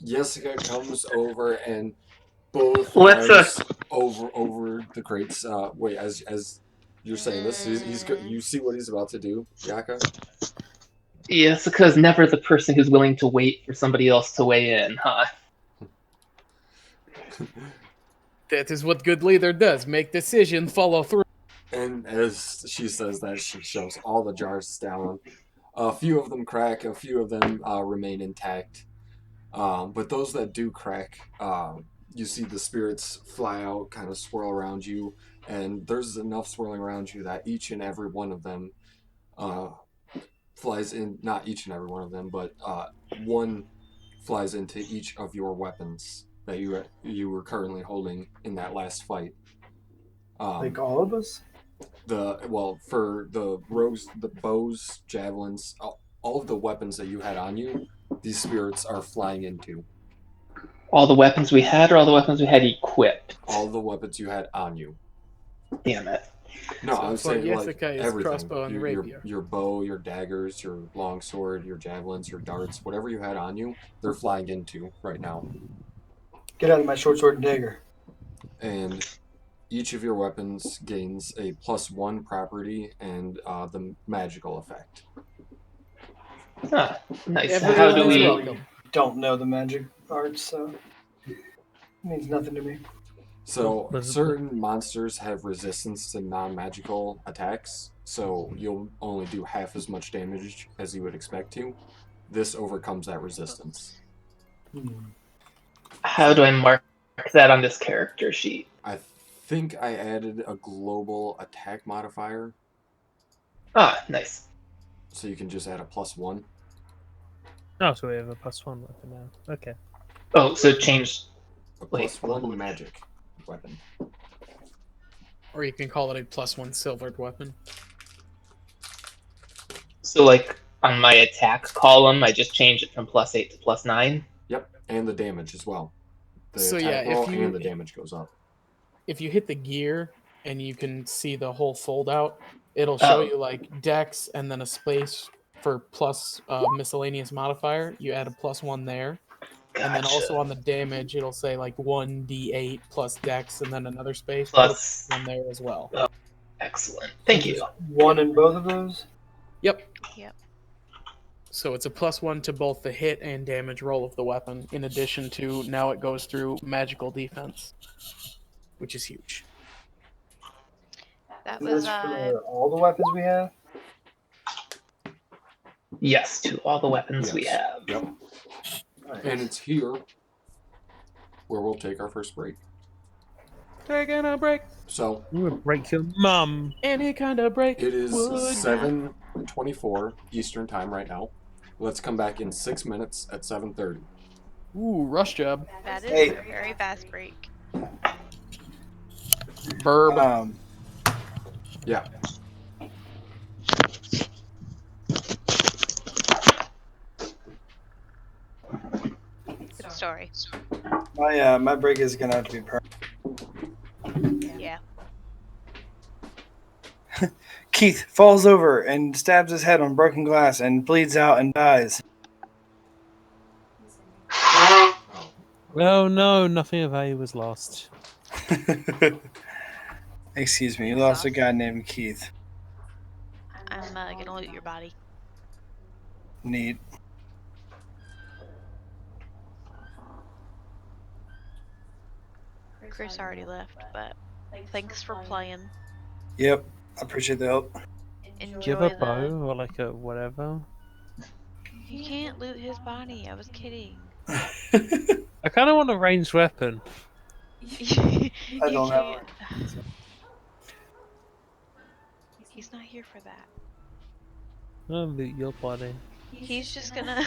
Jessica comes over and both Let's, arms over the crates. Wait, as you're saying this, you see what he's about to do, Yaka? Jessica's never the person who's willing to wait for somebody else to weigh in, huh? That is what good leader does. Make decision, follow through. And as she says that, she shoves all the jars down. A few of them crack, a few of them remain intact. But those that do crack, you see the spirits fly out, kind of swirl around you, and there's enough swirling around you that each and every one of them flies in. Not each and every one of them, but one flies into each of your weapons that you were currently holding in that last fight. Like all of us? For the rogues, the bows, javelins, all of the weapons that you had on you, these spirits are flying into. All the weapons we had, or all the weapons we had equipped? All the weapons you had on you. Damn it. No, So I was for saying like Jessica is everything. crossbow and rapier. Your bow, your daggers, your longsword, your javelins, your darts, whatever you had on you, they're flying into right now. Get out of my short sword and dagger. And each of your weapons gains a +1 property and the magical effect. Ah, nice. Everyone How do is we? welcome. Don't know the magic arts, so it means nothing to me. So certain monsters have resistance to non-magical attacks, so you'll only do half as much damage as you would expect to. This overcomes that resistance. How do I mark that on this character sheet? I think I added a global attack modifier, Ah, nice. so you can just add a +1. Oh, so we have a +1 weapon now. Okay. Oh, so change. A Wait, +1 magic weapon. Or you can call it a +1 silvered weapon. So, like, on my attack column, I just changed it from +8 to +9. Yep, and the damage as well. The So, attack yeah, if roll you- and the damage goes up. If you hit the gear and you can see the whole fold out, it'll show Oh. you like dex and then a space for for plus miscellaneous modifier, you add a +1 there. Gotcha. And then also on the damage, it'll say like 1d8 plus dex, and then another space. Plus- Put a +1 there as well. Oh, excellent. Thank you. Just one in both of those? Yep. Yep. So it's a +1 to both the hit and damage roll of the weapon, in addition to now it goes through magical defense, which is huge. That Is was this for all the weapons we have? Yes, to all the weapons we Yes. have. Yep. Nice. And it's here where we'll take our first break. Taking a break. So You would break your mum. Any kind of break. it is would 7:24 Eastern time right now. Let's come back in 6 minutes at 7:30. Ooh, rush job. that is Hey. a very fast break. Verb. Yeah. Good story. My break is gonna have to be permanent. Yeah. Keith falls over and stabs his head on broken glass and bleeds out and dies. Oh no, nothing of value was lost. Excuse me, you lost a guy named Keith. I'm gonna loot your body. Neat. Chris already left, but thanks for playing. Yep, I appreciate the help. Do you Enjoy have a the. bow or like a whatever? You can't loot his body. I was kidding. I kind of want a ranged weapon. You I don't have can't. He's not here for that. I'll loot your body. He's just gonna.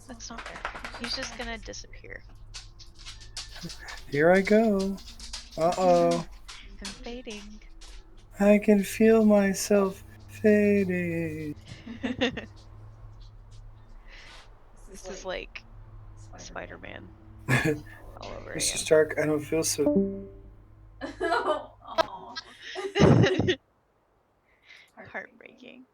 That's not fair. He's just gonna disappear. Here I go. Uh-oh. I'm fading. I can feel myself fading. This is like Spider-Man all over Mr. again. Stark, I don't feel so... Oh. Heartbreaking.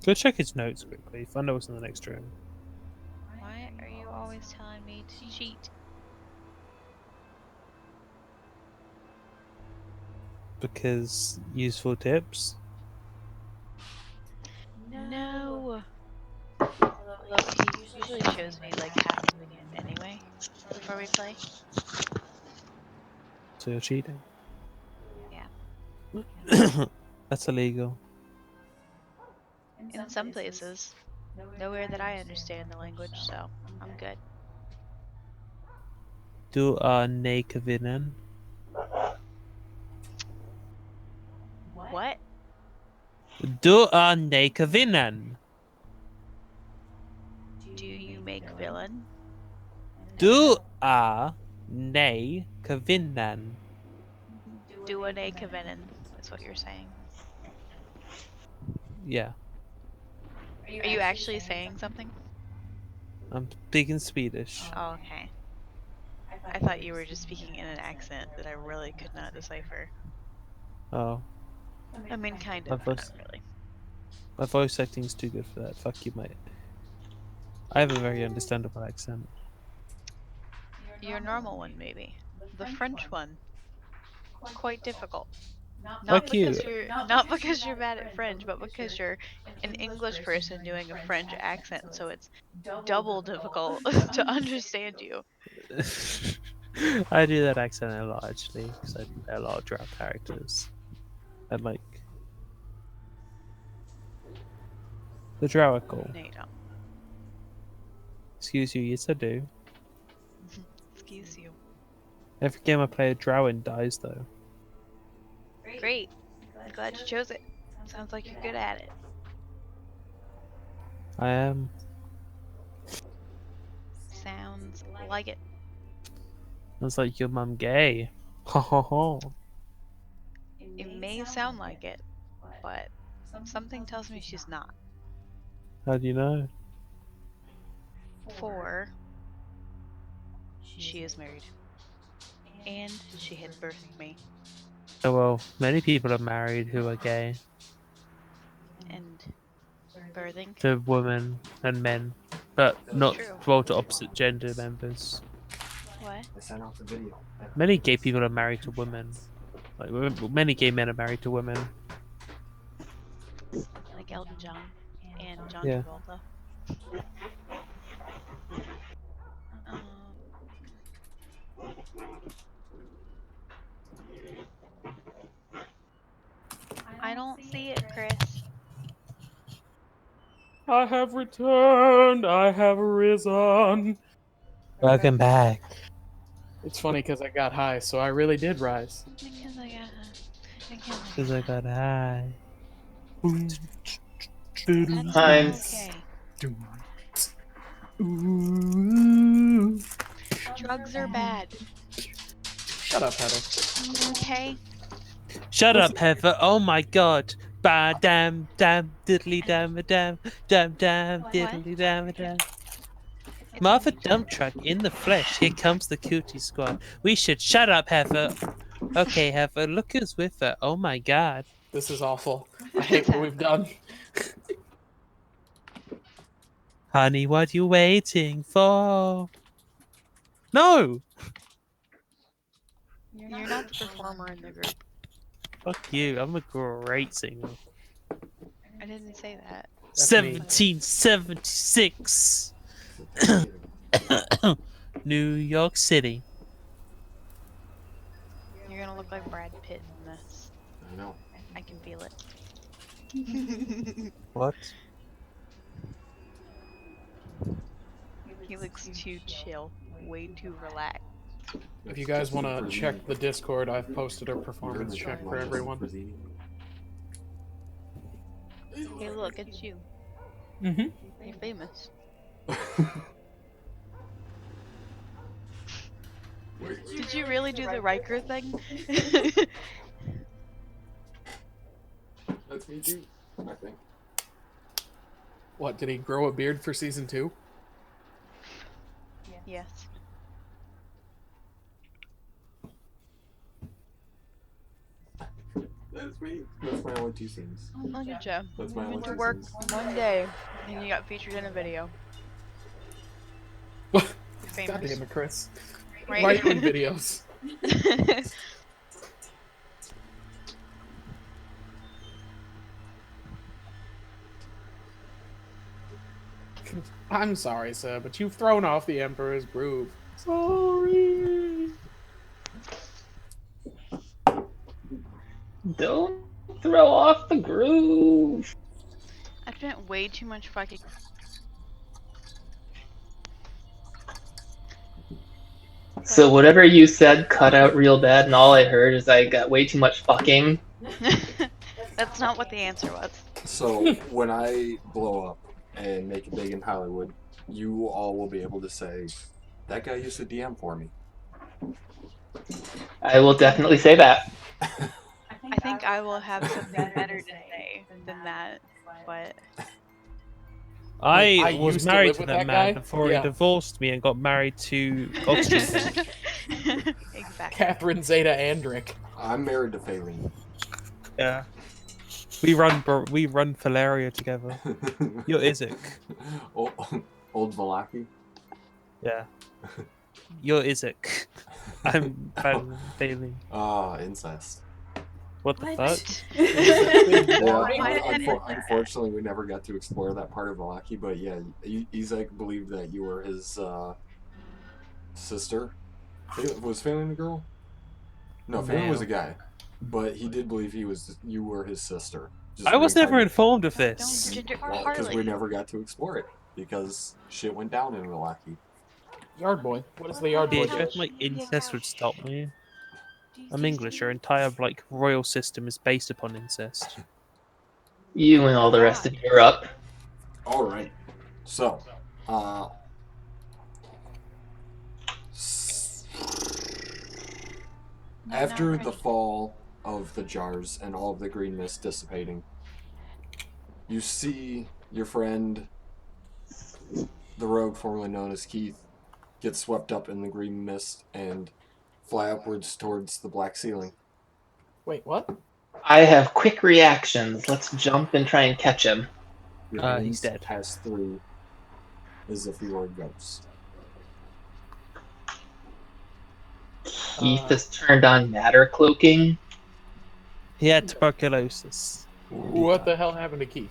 Go check his notes quickly. Find out what's in the next room. Why are you always telling me to cheat? Because useful tips. No. Although he usually shows me like how to doing it anyway before we play. So you're cheating. Yeah. That's illegal. In some places. Nowhere that I understand the language, so I'm good. Du nej kvinnen. What? Du nej kvinnen. Do you make villain? Du nej kvinnen. Do a Kevinin. That's what you're saying. Yeah, Are you actually saying something? I'm speaking Swedish. Oh, okay. I thought you were just speaking in an accent that I really could not decipher. Oh, I mean, kind My of, but voice- not really. my voice acting's too good for that. Fuck you, mate. I have a very understandable accent. Your normal one, maybe. The French one. Quite difficult. Not Fuck you. because you're bad at French, but because you're an English person doing a French accent, so it's double difficult to understand you. I do that accent a lot actually, because I play a lot of drow characters. And like the drow are cool. No, you don't. Excuse you, yes I do. Excuse you. Every game I play, a Drowan dies though. Great. I'm glad you chose it. Sounds like you're good at it. I am. Sounds like it. It's like your mum gay. Ho ho ho. It may sound like it, but something tells me she's not. How do you know? For she is married. And she had birthed me. Oh well, many people are married who are gay. And birthing. To women and men. But not True. well to opposite gender members. What? I sent out the video. Many gay people are married to women. Like many gay men are married to women. Like Elton John and John Yeah. Travolta. I don't see it, Chris. I have returned. I have risen. Welcome back. It's funny because I got high, so I really did rise. Because I got Because I got high. That's Times. okay. Ooh. Drugs are bad. Shut up, Heather. Okay? Shut up, Heather. Oh my god. Ba dam dam diddly dam a dam dam dam diddly dam a dam. Martha Dump Truck in the flesh. Here comes the cootie squad. We should shut up, Heather. Okay, Heather, look who's with her. Oh my god. This is awful. I hate what we've done. Honey, what you waiting for? No! You're not the performer in the group. Fuck you. I'm a great singer. I didn't say that. That's me. 1776. New York City. You're gonna look like Brad Pitt in this. I know. I can feel it. What? He looks too chill. Way too relaxed. If you guys want to check the Discord, I've posted a performance check for everyone. Hey, look, it's you. Mm-hmm. You're famous. Did you really do the Riker thing? That's me too, I think. What, did he grow a beard for season 2? Yes. That's me. That's my only 2 scenes. Look at you. That's my You only went to 2 work scenes. one day, and you got featured in a video. God Famous. damn it, Chris. Right? Right in videos. I'm sorry, sir, but you've thrown off the Emperor's groove. Sorry. Don't throw off the groove. I spent way too much fucking. So whatever you said cut out real bad, and all I heard is I got way too much fucking. That's not what the answer was. So when I blow up and make it big in Hollywood, you all will be able to say, that guy used to DM for me. I will definitely say that. I think I will have something better to say than that, but I was used to married live to with that that man guy? before Yeah. he divorced me and got married to Oxygen. exactly. Catherine Zeta Andrick. I'm married to Faylene. Yeah. We run Valeria together. You're Isaac. Old Valaki. Yeah. You're Isaac. I'm Van Bailey. Incest. What the fuck? Unfortunately, we never got to explore that part of Valaki, but yeah, Isaac believed that you were his sister. Was Phelan a girl? No, Phelan was a guy, but he did believe you were his sister. I was never informed of this. Don't Because we never got to explore it because shit went down in Valaki. Yard boy. What does the yard boy Beatrice, do? my incest would stop me. I'm English. Our entire royal system is based upon incest. You and all the rest of Europe. All right. So, after the fall of the jars and all of the green mist dissipating, you see your friend, the rogue formerly known as Keith, get swept up in the green mist and fly upwards towards the black ceiling. Wait, what? I have quick reactions. Let's jump and try and catch him. Your He's hands dead. pass through as if you were a ghost. Keith has turned on matter cloaking. He had tuberculosis. What the hell happened to Keith?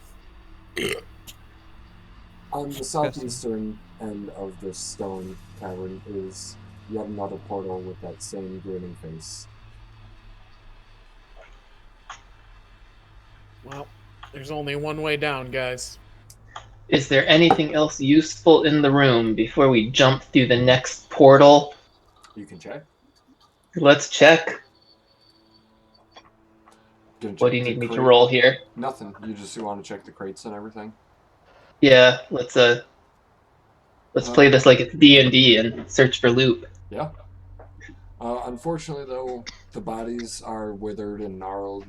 On the southeastern end of this stone cavern is yet another portal with that same grinning face. Well, there's only one way down, guys. Is there anything else useful in the room before we jump through the next portal? You can check. Let's check. What do you need me to roll here? Nothing. You just want to check the crates and everything. Yeah, let's play this like it's D&D and search for loot. Yeah. Unfortunately, though, the bodies are withered and gnarled.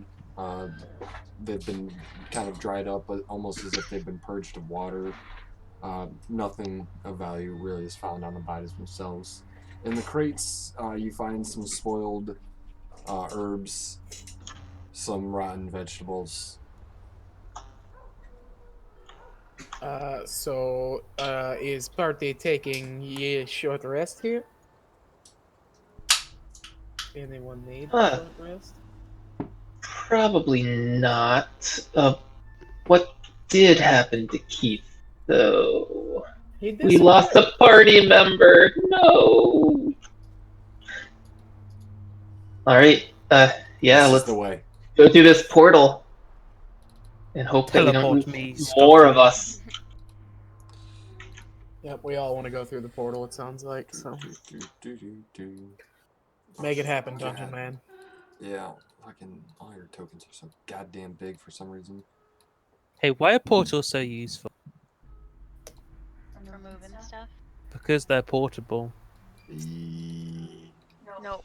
They've been kind of dried up, but almost as if they've been purged of water. Nothing of value really is found on the bodies themselves. In the crates, you find some spoiled herbs, some rotten vegetables. Is party taking a short rest here? Anyone need a short rest? Probably not. What did happen to Keith, though? We lost a party member. No. All right. Yeah. Let's the way. Go through this portal and hope that we don't lose more of us. Yep, we all want to go through the portal. It sounds like so. Make it happen, Dungeon Man. Yeah, fucking all your tokens are so goddamn big for some reason. Hey, why are portals so useful? For moving stuff? Because they're portable. Nope.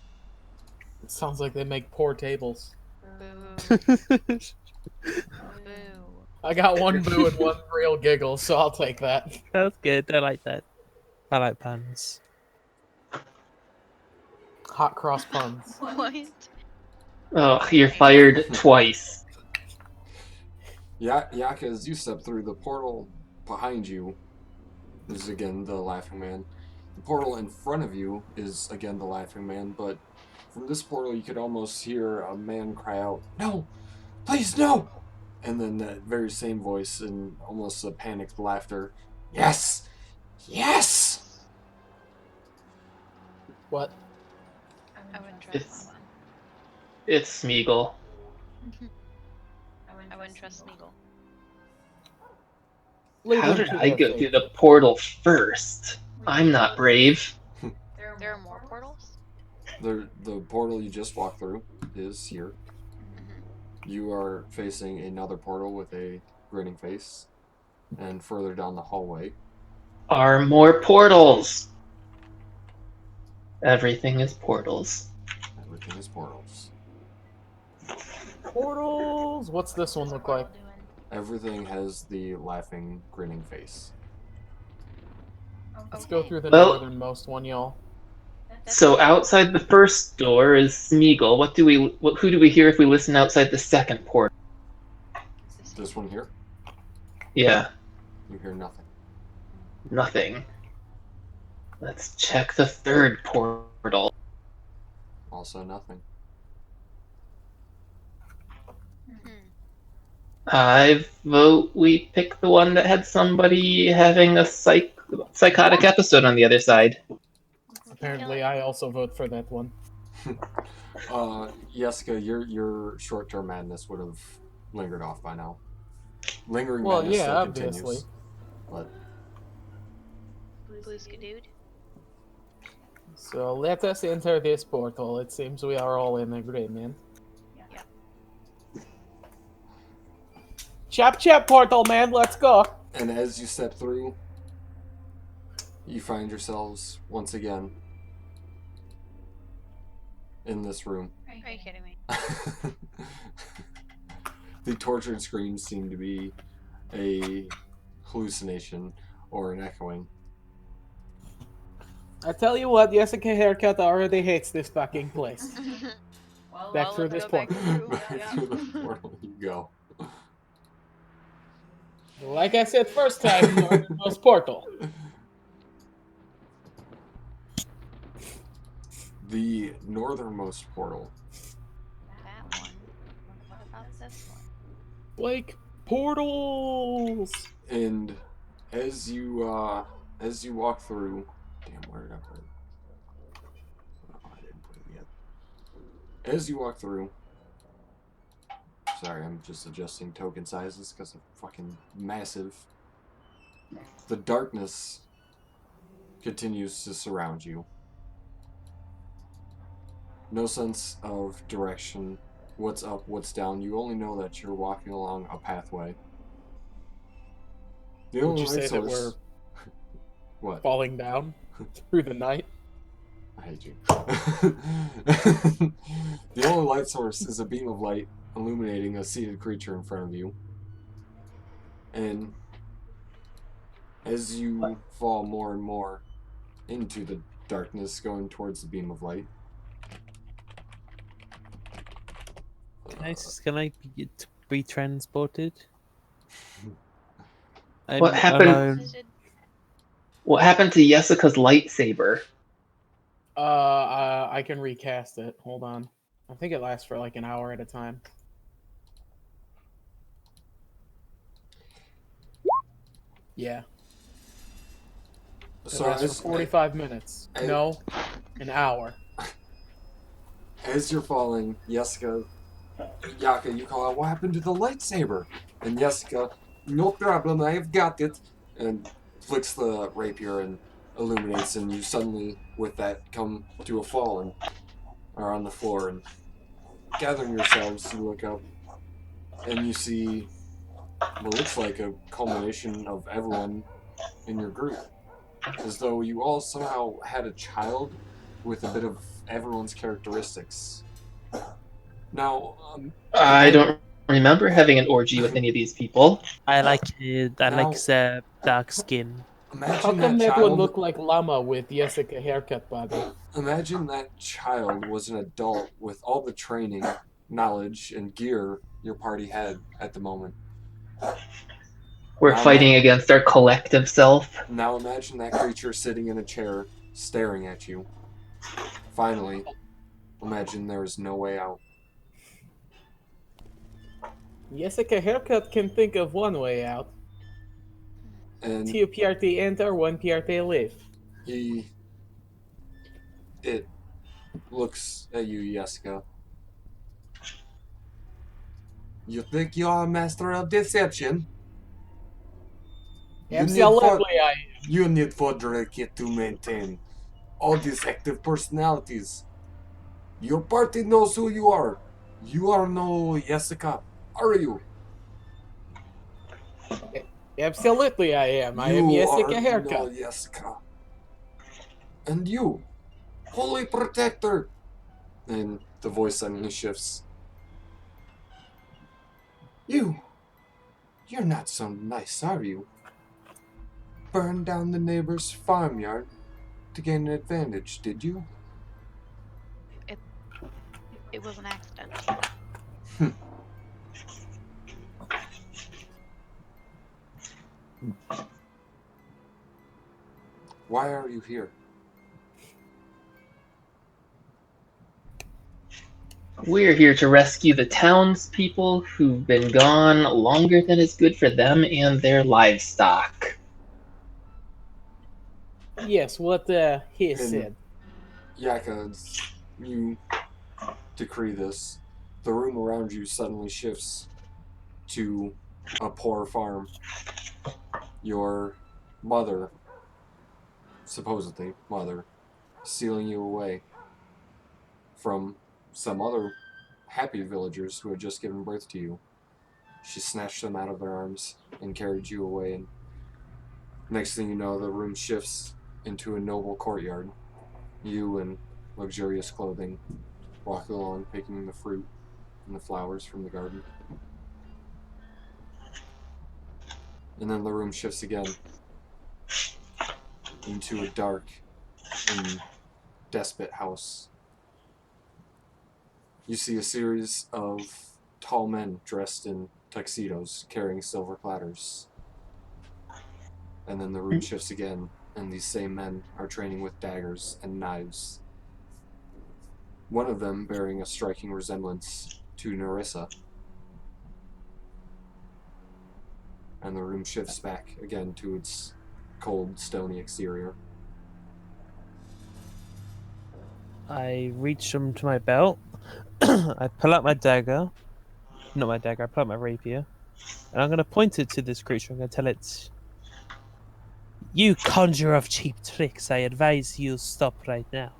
It sounds like they make poor tables. Boo. Boo. I got one boo and one real giggle, so I'll take that. That's good. I like that. I like puns. Hot cross puns. What? Oh, you're fired twice. Yeah, Yaka, as you step through the portal behind you is again the Laughing Man. The portal in front of you is again the Laughing Man, but from this portal you could almost hear a man cry out, "No! Please, no!" And then that very same voice in almost a panicked laughter, "Yes! Yes!" What? I wouldn't trust that one. It's Smeagol. I wouldn't trust Smeagol. How did I go through the portal first? I'm not brave. There are more portals? The portal you just walked through is here. You are facing another portal with a grinning face, and further down the hallway are more portals. Everything is portals. Everything is portals. Portals! What's this one look like? Everything has the laughing, grinning face. Let's go through the northernmost one, y'all. So outside the first door is Smeagol. Who do we hear if we listen outside the second portal? This one here? Yeah. You hear nothing. Nothing. Let's check the third portal. Also nothing. I vote we pick the one that had somebody having a psychotic episode on the other side. Apparently, I also vote for that one. Jessica, your short-term madness would have lingered off by now. Lingering well, madness yeah, still obviously. continues. But Blue Skadood? So let us enter this portal. It seems we are all in agreement. Yeah. Chap chap portal, man, let's go. And as you step through, you find yourselves once again in this room. Are you kidding me? The tortured screams seem to be a hallucination or an echoing. I tell you what, Jessica Haircut already hates this fucking place. Well, Back through let's this go back portal. through. Back Yeah. through the portal you go. Like I said first time, northernmost portal. The northernmost portal. That one. What about this one? Like portals. And as you walk through, damn, where did I put it? Oh, I didn't put it yet. As you walk through, sorry, I'm just adjusting token sizes because they're fucking massive. The darkness continues to surround you. No sense of direction, what's up, what's down. You only know that you're walking along a pathway. The Would only you light say that we're source- What? falling down through the night? I hate you. The only light source is a beam of light illuminating a seated creature in front of you. And as you fall more and more into the darkness going towards the beam of light, Can I be transported? What happened? Alone. What happened to Jessica's lightsaber? I can recast it. Hold on. I think it lasts for like an hour at a time. Yeah. It so lasts for 45 minutes. No, an hour. as you're falling, Jessica, Yaka, you call out, "What happened to the lightsaber?" And Jessica, "No problem, I've got it," and flicks the rapier and illuminates, and you suddenly, with that, come to a fall and are on the floor. And gathering yourselves, you look up and you see what looks like a culmination of everyone in your group, as though you all somehow had a child with a bit of everyone's characteristics. Now, I don't remember having an orgy with any of these people. I like it. I Now- like the dark skin. How imagine come that that would child. look like llama with Jessica haircut body? Imagine that child was an adult with all the training, knowledge, and gear your party had at the moment. We're Now fighting against our collective self. Now imagine that creature sitting in a chair, staring at you. Finally, imagine there is no way out. Jessica haircut can think of one way out. And 2 PRT enter, 1 PRT leave. it looks at you, Jessica. You think you are a master of deception? Absolutely, You need Fodrick to maintain all these active personalities. Your party knows who you are. You are no Jessica, are you? Absolutely, I am. I am You Jessica are haircut. no Jessica. And you, Holy Protector. And the voice suddenly shifts. You're not so nice, are you? Burn down the neighbor's farmyard to gain an advantage, did you? It was an accident. Why are you here? We're here to rescue the townspeople who've been gone longer than is good for them and their livestock. Yes, what he And- said. Yaka, you decree this. The room around you suddenly shifts to a poor farm. Your mother, supposedly mother, stealing you away from some other happy villagers who had just given birth to you. She snatched them out of their arms and carried you away, and next thing you know, the room shifts into a noble courtyard. You, in luxurious clothing, walk along picking the fruit and the flowers from the garden. And then the room shifts again into a dark and despot house. You see a series of tall men dressed in tuxedos carrying silver platters. And then the room shifts again, and these same men are training with daggers and knives. One of them bearing a striking resemblance to Nerissa. And the room shifts back again to its cold, stony exterior. I reach into my belt. I pull out my dagger. Not my dagger, I pull out my rapier. And I'm going to point it to this creature. I'm going to tell it, "You conjure of cheap tricks. I advise you stop right now."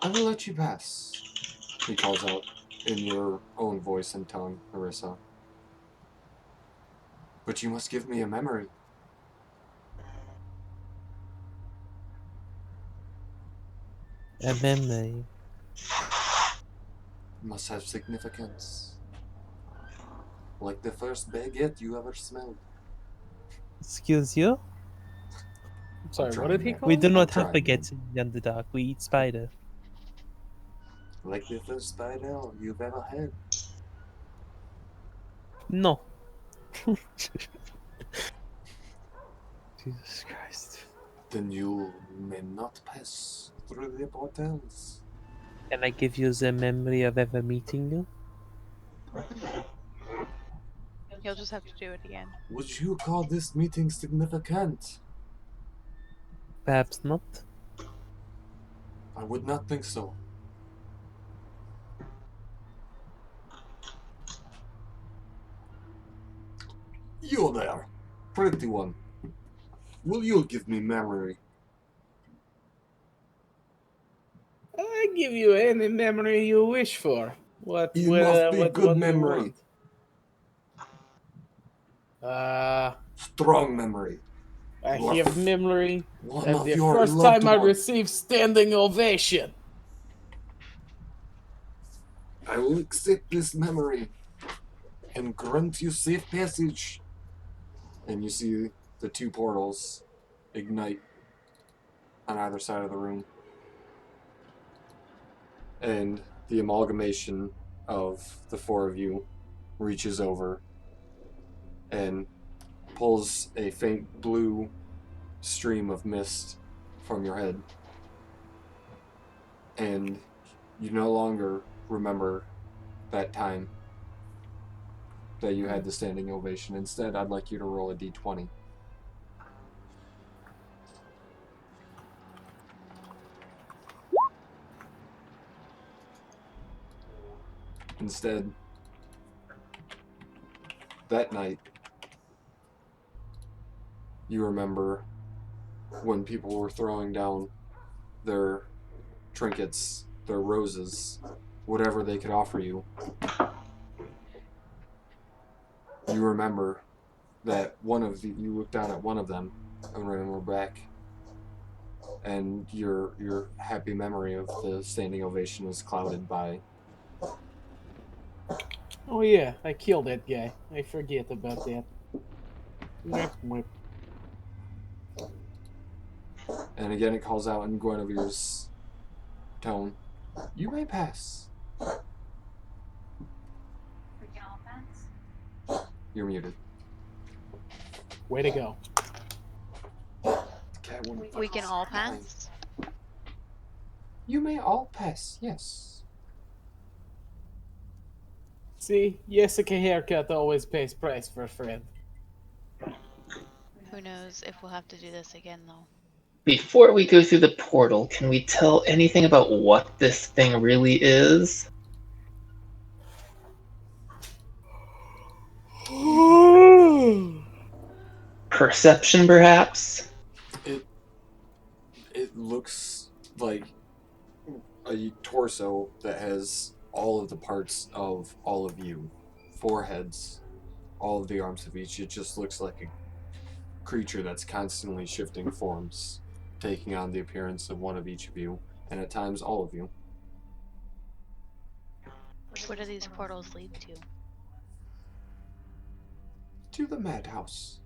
I will let you pass, he calls out in your own voice and tongue, Nerissa. But you must give me a memory. A memory. It must have significance. Like the first baguette you ever smelled. Excuse you? I'm sorry, what trying, did he man. call We it? do not I'm have trying, baguettes in the Underdark. We eat spider. Like the first spider you've ever had. No. Jesus Christ. Then you may not pass through the portals. Can I give you the memory of ever meeting you? You'll just have to do it again. Would you call this meeting significant? Perhaps not. I would not think so. You there, pretty one. Will you give me memory? I give you any memory you wish for. What? It must be good one do you memory. want? Strong memory. I You are have memory one of of the your first loved time I ones. received standing ovation. I will accept this memory and grant you safe passage. And you see the two portals ignite on either side of the room. And the amalgamation of the four of you reaches over and pulls a faint blue stream of mist from your head. And you no longer remember that time that you had the standing ovation. Instead, I'd like you to roll a d20. Instead, that night, you remember when people were throwing down their trinkets, their roses, whatever they could offer you. You remember that you looked down at one of them and remember back, and your happy memory of the standing ovation is clouded by. Oh yeah, I killed that guy. I forget about that. Mwah, mwah. And again, it calls out in Guinevere's tone. You may pass. We can all pass. You're muted. Way to go. Cat wouldn't We can all fine. pass. You may all pass, yes. See, Jessica haircut always pays price for a friend. Who knows if we'll have to do this again, though. Before we go through the portal, can we tell anything about what this thing really is? Perception, perhaps? it looks like a torso that has all of the parts of all of you. 4 heads, all of the arms of each. It just looks like a creature that's constantly shifting forms, taking on the appearance of one of each of you, and at times all of you. Where do these portals lead to? To the Madhouse.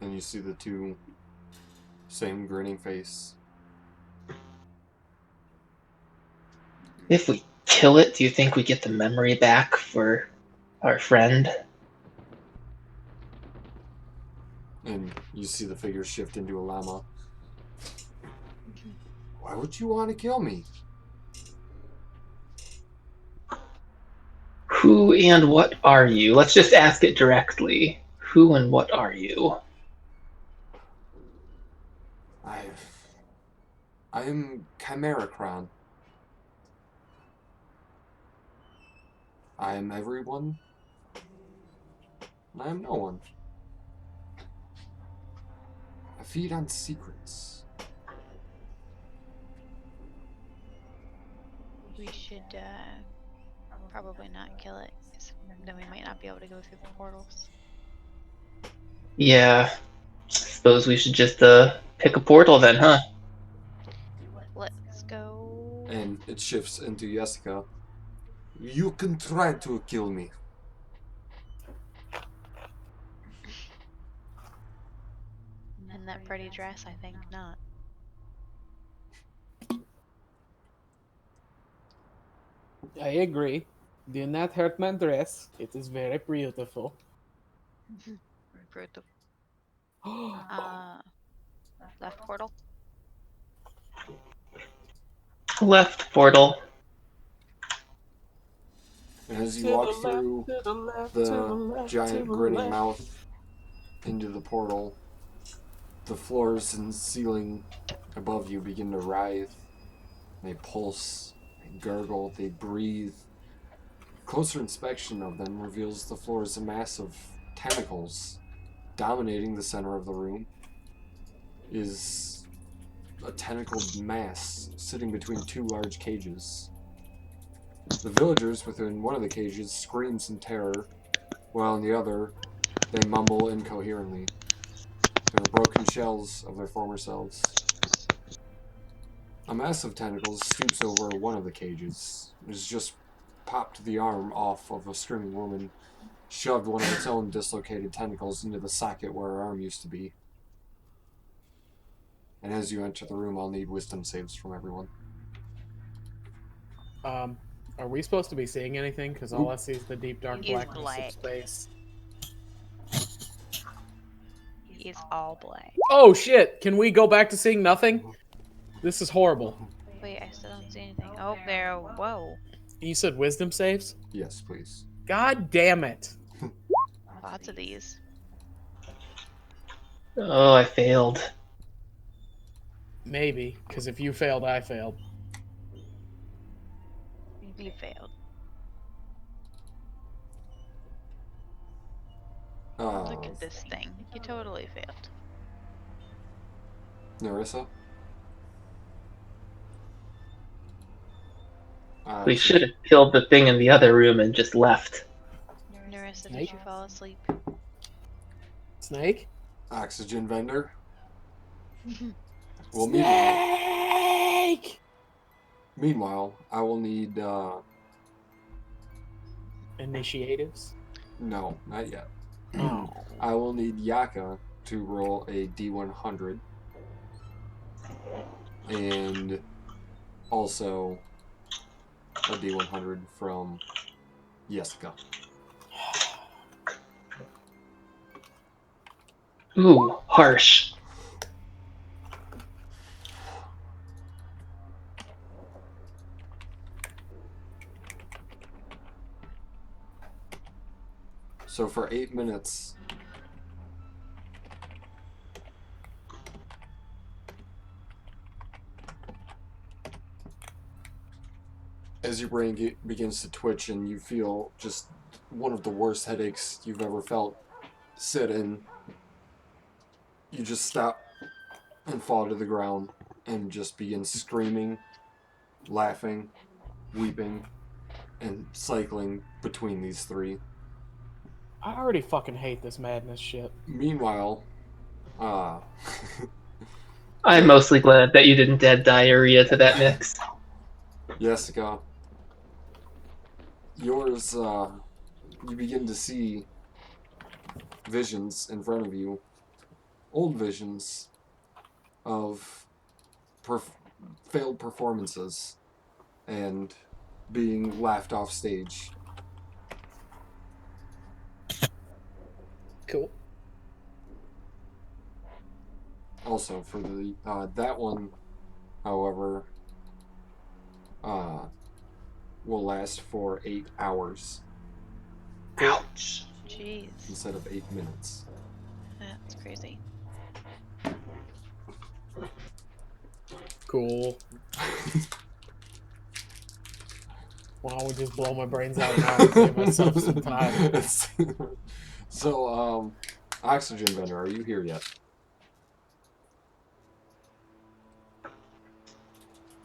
And you see the two, same grinning face. If we kill it, do you think we get the memory back for our friend? And you see the figure shift into a llama. Why would you want to kill me? Who and what are you? Let's just ask it directly. Who and what are you? I am Chimericron. I am everyone. And I am no one. I feed on secrets. We should probably not kill it, 'cause then we might not be able to go through the portals. Yeah. Suppose we should just pick a portal then, huh? Let's go. And it shifts into Jessica. You can try to kill me. In that pretty dress, I think not. I agree. Do not hurt my dress. It is very beautiful. Brutal. Left portal. Left portal. And as you walk through the giant grinning mouth into the portal, the floors and ceiling above you begin to writhe. They pulse, they gurgle, they breathe. Closer inspection of them reveals the floor is a mass of tentacles. Dominating the center of the room is a tentacled mass sitting between 2 large cages. The villagers within one of the cages screams in terror, while in the other, they mumble incoherently. They are broken shells of their former selves. A mass of tentacles stoops over one of the cages. It has just popped the arm off of a screaming woman, shoved one of its own dislocated tentacles into the socket where her arm used to be. And as you enter the room, I'll need wisdom saves from everyone. Are we supposed to be seeing anything? Because all I see is the deep dark He is blackness of black. space. He's all black. Oh shit! Can we go back to seeing nothing? This is horrible. Wait, I still don't see anything. Oh, there. Whoa. You said wisdom saves? Yes, please. God damn it. Lots of these. Oh, I failed. Maybe, because if you failed, I failed. You failed. Look at this thing. You totally failed. Narissa? We should have killed the thing in the other room and just left. Narissa, Snake? did you fall asleep? Snake? Oxygen vendor? Well, Snake! meanwhile, I will need, Initiatives? no, not yet. Oh. I will need Yaka to roll a D100. And also a D100 from Jessica. Ooh, harsh. So for 8 minutes, as your brain begins to twitch and you feel just one of the worst headaches you've ever felt, sit in, you just stop and fall to the ground and just begin screaming, laughing, weeping, and cycling between these three. I already fucking hate this madness shit. Meanwhile, I'm mostly glad that you didn't add diarrhea to that mix. Jessica, yours, you begin to see visions in front of you, old visions of failed performances and being laughed off stage. Cool. Also, for the that one, however, will last for 8 hours Ouch. Jeez, instead of 8 minutes. that's crazy. Cool. Why don't we just blow my brains out now and give myself some time? So, Oxygen Vendor, are you here yet?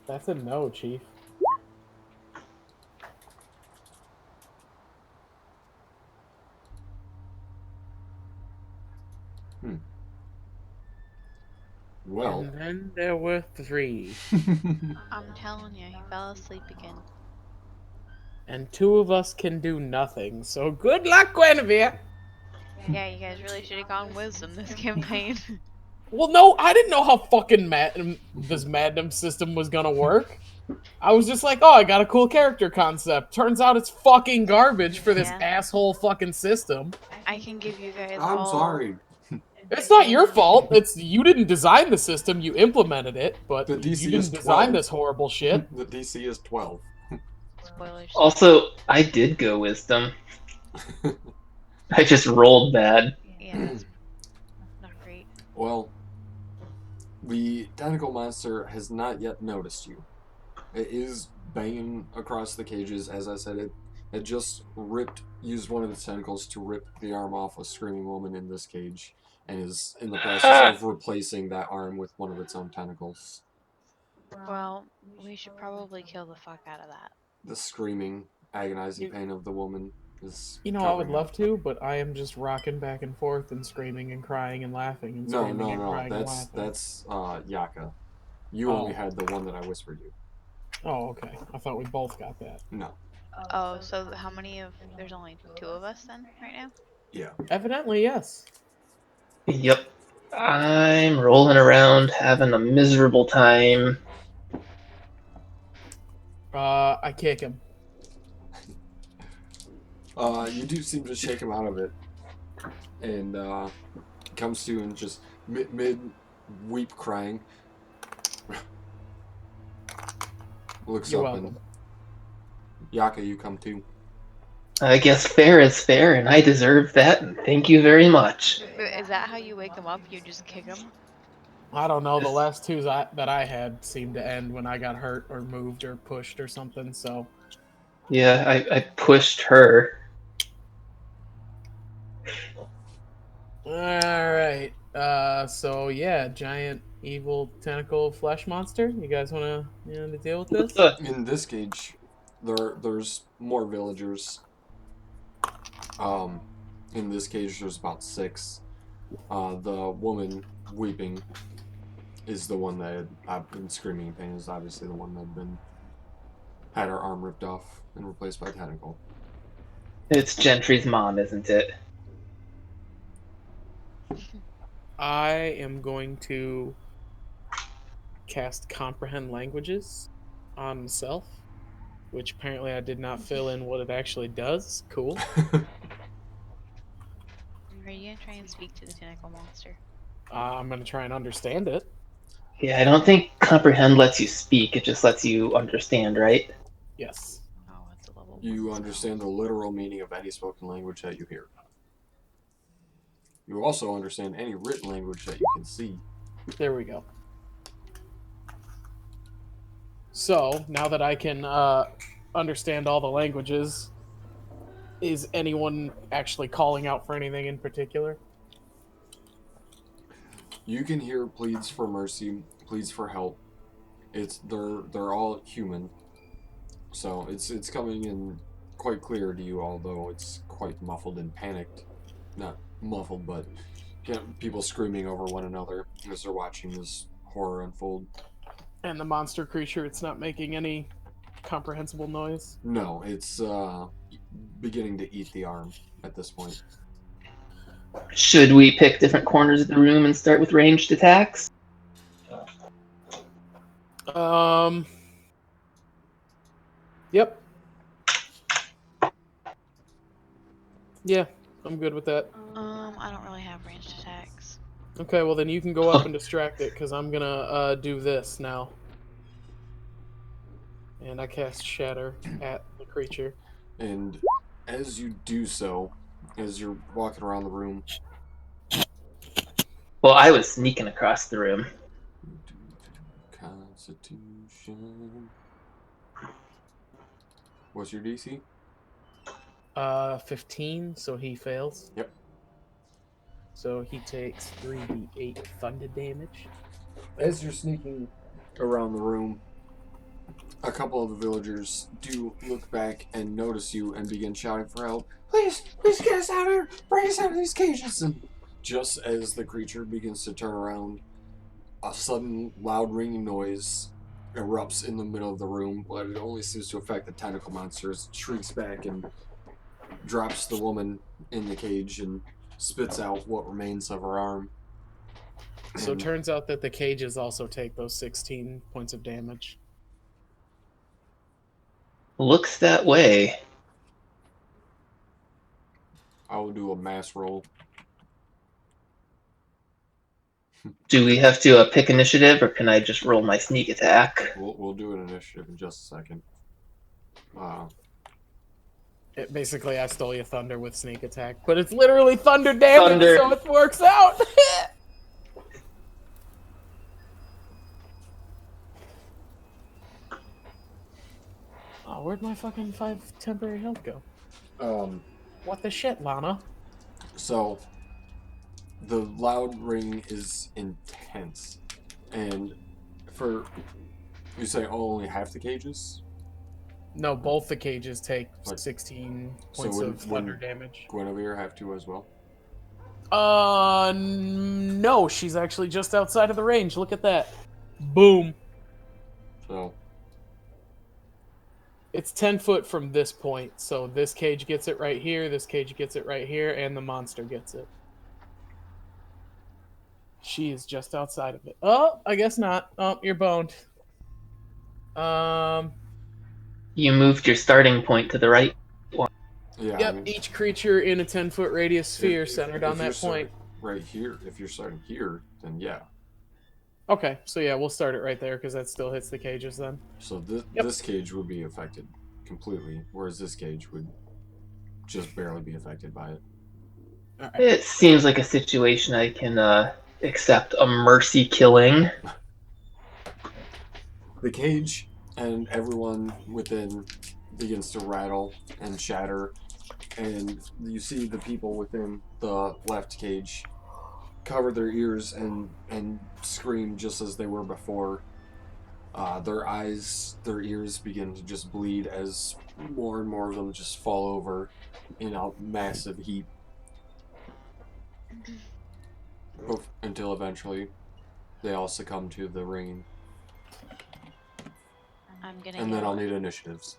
That's a no, Chief. Well, And then there were 3. I'm telling you, he fell asleep again. And 2 of us can do nothing. So good luck, Guinevere! Yeah, you guys really should have gone wisdom this campaign. Well, no, I didn't know how fucking this Madnum system was gonna work. I was just like, oh, I got a cool character concept. Turns out it's fucking garbage for this Yeah. asshole fucking system. I can give you guys I'm all... sorry. It's not your fault. It's you didn't design the system. You implemented it, but The DC you is didn't design 12. this horrible shit. The DC is 12. Spoilers. Also, I did go wisdom. I just rolled bad. Yeah, that's not great. Well, the tentacle monster has not yet noticed you. It is banging across the cages. As I said, it just used one of its tentacles to rip the arm off a screaming woman in this cage, and is in the process of replacing that arm with one of its own tentacles. Well, we should probably kill the fuck out of that. The screaming, agonizing pain of the woman is. You know, I would love to, but I am just rocking back and forth and screaming and crying and laughing and screaming and crying and laughing. That's Yaka. You only had the one that I whispered you. Oh, okay. I thought we both got that. No. Oh, so how many of... There's only 2 of us then, right now? Yeah. Evidently, yes. Yep. I'm rolling around having a miserable time. I kick him. You do seem to shake him out of it, and comes to and just mid weep crying. Looks You're up welcome. and Yaka, you come too. I guess fair is fair, and I deserve that, and thank you very much. Is that how you wake him up? You just kick him? I don't know. The last 2 that I had seemed to end when I got hurt or moved or pushed or something, so... Yeah, I pushed her. Alright. So yeah, giant evil tentacle flesh monster. You guys wanna to deal with this? In this cage, there's more villagers. In this cage, there's about 6. The woman weeping is the one that I've been screaming in pain. Is obviously the one that had her arm ripped off and replaced by a tentacle. It's Gentry's mom, isn't it? I am going to cast Comprehend Languages on myself, which apparently I did not fill in what it actually does. Cool. Are you gonna try and speak to the tentacle monster? I'm going to try and understand it. Yeah, I don't think comprehend lets you speak, it just lets you understand, right? Yes. Oh, it's a level 1 You spell. understand the literal meaning of any spoken language that you hear. You also understand any written language that you can see. There we go. So, now that I can understand all the languages, Is anyone actually calling out for anything in particular? You can hear pleads for mercy, pleads for help. They're all human, so it's coming in quite clear to you, although it's quite muffled and panicked. Not muffled, but people screaming over one another as they're watching this horror unfold. And the monster creature, it's not making any comprehensible noise? No, it's beginning to eat the arm at this point. Should we pick different corners of the room and start with ranged attacks? Yep. Yeah, I'm good with that. I don't really have ranged attacks. Okay, well then you can go up and distract it, because I'm gonna do this now. And I cast Shatter at the creature. And as you do so, as you're walking around the room... Well, I was sneaking across the room. Constitution... What's your DC? 15, so he fails. Yep. So he takes 3d8 thunder damage. As you're sneaking around the room, a couple of the villagers do look back and notice you and begin shouting for help. Please get us out of here! Bring us out of these cages! And just as the creature begins to turn around, a sudden loud ringing noise erupts in the middle of the room, but it only seems to affect the tentacle monster as it shrieks back and drops the woman in the cage and spits out what remains of her arm. So it turns out that the cages also take those 16 points of damage. Looks that way. I will do a mass roll. Do we have to pick initiative, or can I just roll my sneak attack? We'll do an initiative in just a second. Basically, I stole your thunder with sneak attack, but it's literally thunder damage, Thunder. so it works out. Oh, where'd my fucking 5 temporary health go? What the shit, Lana? So, the loud ring is intense. And for... You say only half the cages? No, both the cages take Like, 16 so points when- of thunder when- damage. Guinevere have to as well? No, she's actually just outside of the range. Look at that. Boom. So, It's 10 foot from this point, so this cage gets it right here, this cage gets it right here, and the monster gets it. She is just outside of it. Oh, I guess not. Oh, you're boned. You moved your starting point to the right. yeah, Yep, I mean, each creature in a 10-foot radius sphere if- centered if on you're that point. Right here, if you're starting here, then yeah. Okay, so yeah, we'll start it right there, because that still hits the cages then. So Yep. this cage would be affected completely, whereas this cage would just barely be affected by it. Alright. It seems like a situation I can accept a mercy killing. The cage and everyone within begins to rattle and shatter, and you see the people within the left cage cover their ears and scream just as they were before. Their eyes, their ears begin to just bleed as more and more of them just fall over in a massive heap. Until eventually they all succumb to the ringing. I'm gonna And then yell. I'll need initiatives.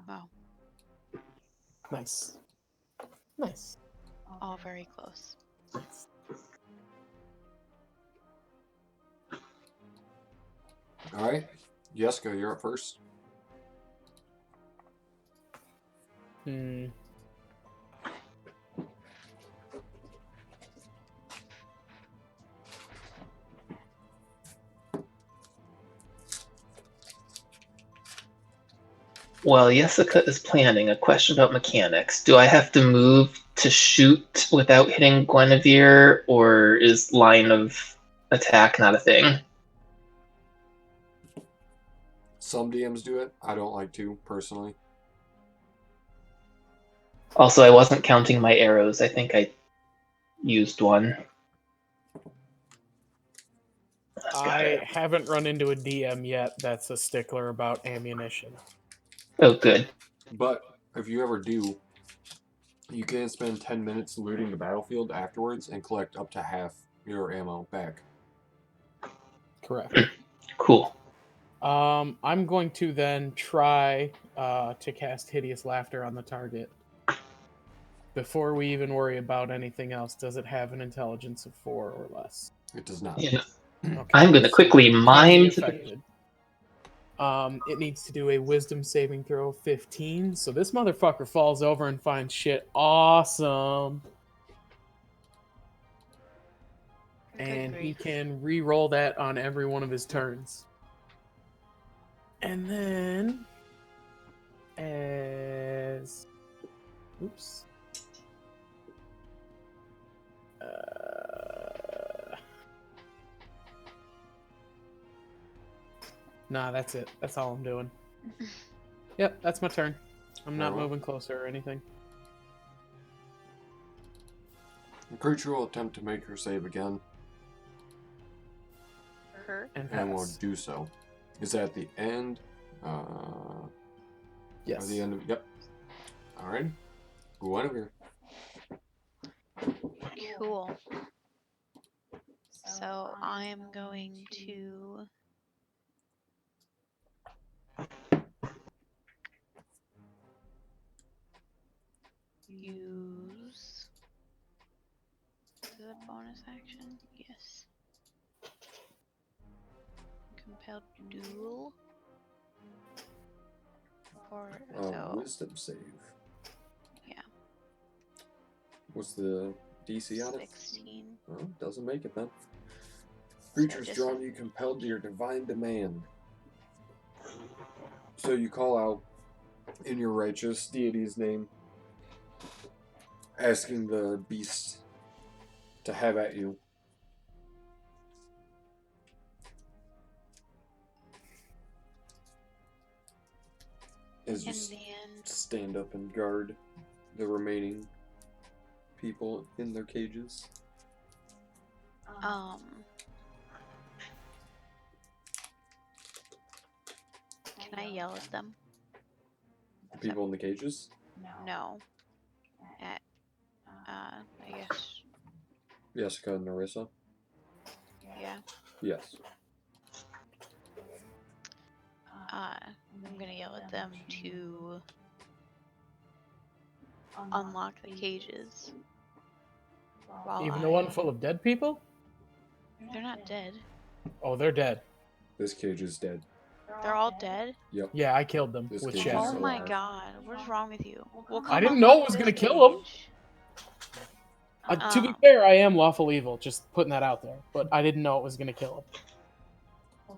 Wow, Nice. Nice. all very close. Alright, Jessica, you're up first. While Jessica is planning, a question about mechanics. Do I have to move to shoot without hitting Guinevere, or is line of attack not a thing? Some DMs do it. I don't like to, personally. Also, I wasn't counting my arrows. I think I used one. I haven't run into a DM yet that's a stickler about ammunition. Oh, good. But if you ever do, you can spend 10 minutes looting the battlefield afterwards and collect up to half your ammo back. Correct. Cool. I'm going to then try to cast Hideous Laughter on the target. Before we even worry about anything else, does it have an intelligence of 4 or less? It does not. Yeah. Okay, I'm going to so quickly it can be mime to the... affected. It needs to do a Wisdom saving throw of 15. So this motherfucker falls over and finds shit awesome. And he can re-roll that on every one of his turns. And then, as... Oops. Nah, that's it. That's all I'm doing. Yep, that's my turn. I'm not moving closer or anything. The creature will attempt to make her save again. Her? And will do so. Is that the end? Yes. Or the end of... Yep. Alright. Guinevere. Cool. So I am going to use the bonus action. Yes. Compelled duel. Or so. Wisdom save. Yeah. What's the DC on it? 16. Well, doesn't make it then. Creatures this drawn you compelled to your divine demand. So you call out in your righteous deity's name, asking the beast to have at you. As you stand up and guard the remaining people in their cages. Can I yell at them? The people in the cages? No. At, I guess. Jessica and Narissa? Yeah. Yes. I'm gonna yell at them to unlock the cages. Even the one full of dead people? They're not dead. Oh, they're dead. This cage is dead. They're all dead? Yep. Yeah, I killed them This with cage is shadow. Oh my alive. god, what is wrong with you? We'll I come didn't know it unlock was this gonna kill them. cage. To be fair, I am lawful evil, just putting that out there. But I didn't know it was gonna kill him.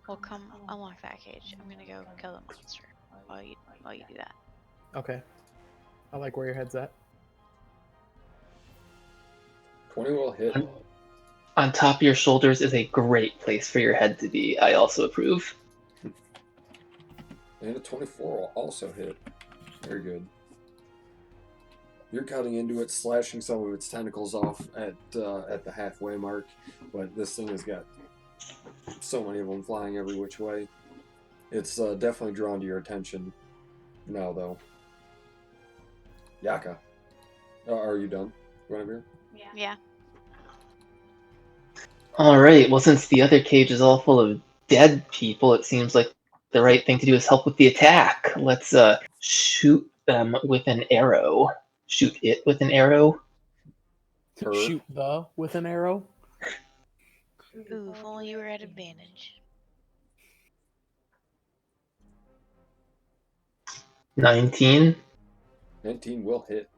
We'll come unlock that cage. I'm gonna go kill the monster while you do that. Okay. I like where your head's at. 20 will hit. On top of your shoulders is a great place for your head to be. I also approve. And a 24 will also hit. Very good. You're cutting into it, slashing some of its tentacles off at the halfway mark, but this thing has got so many of them flying every which way. It's definitely drawn to your attention now, though. Yaka. Are you done, Guinevere? Yeah. Alright, well, since the other cage is all full of dead people, it seems like the right thing to do is help with the attack. Let's shoot them with an arrow. Shoot it with an arrow. Shoot with an arrow. Ooh, if only you were at advantage. 19. 19 will hit.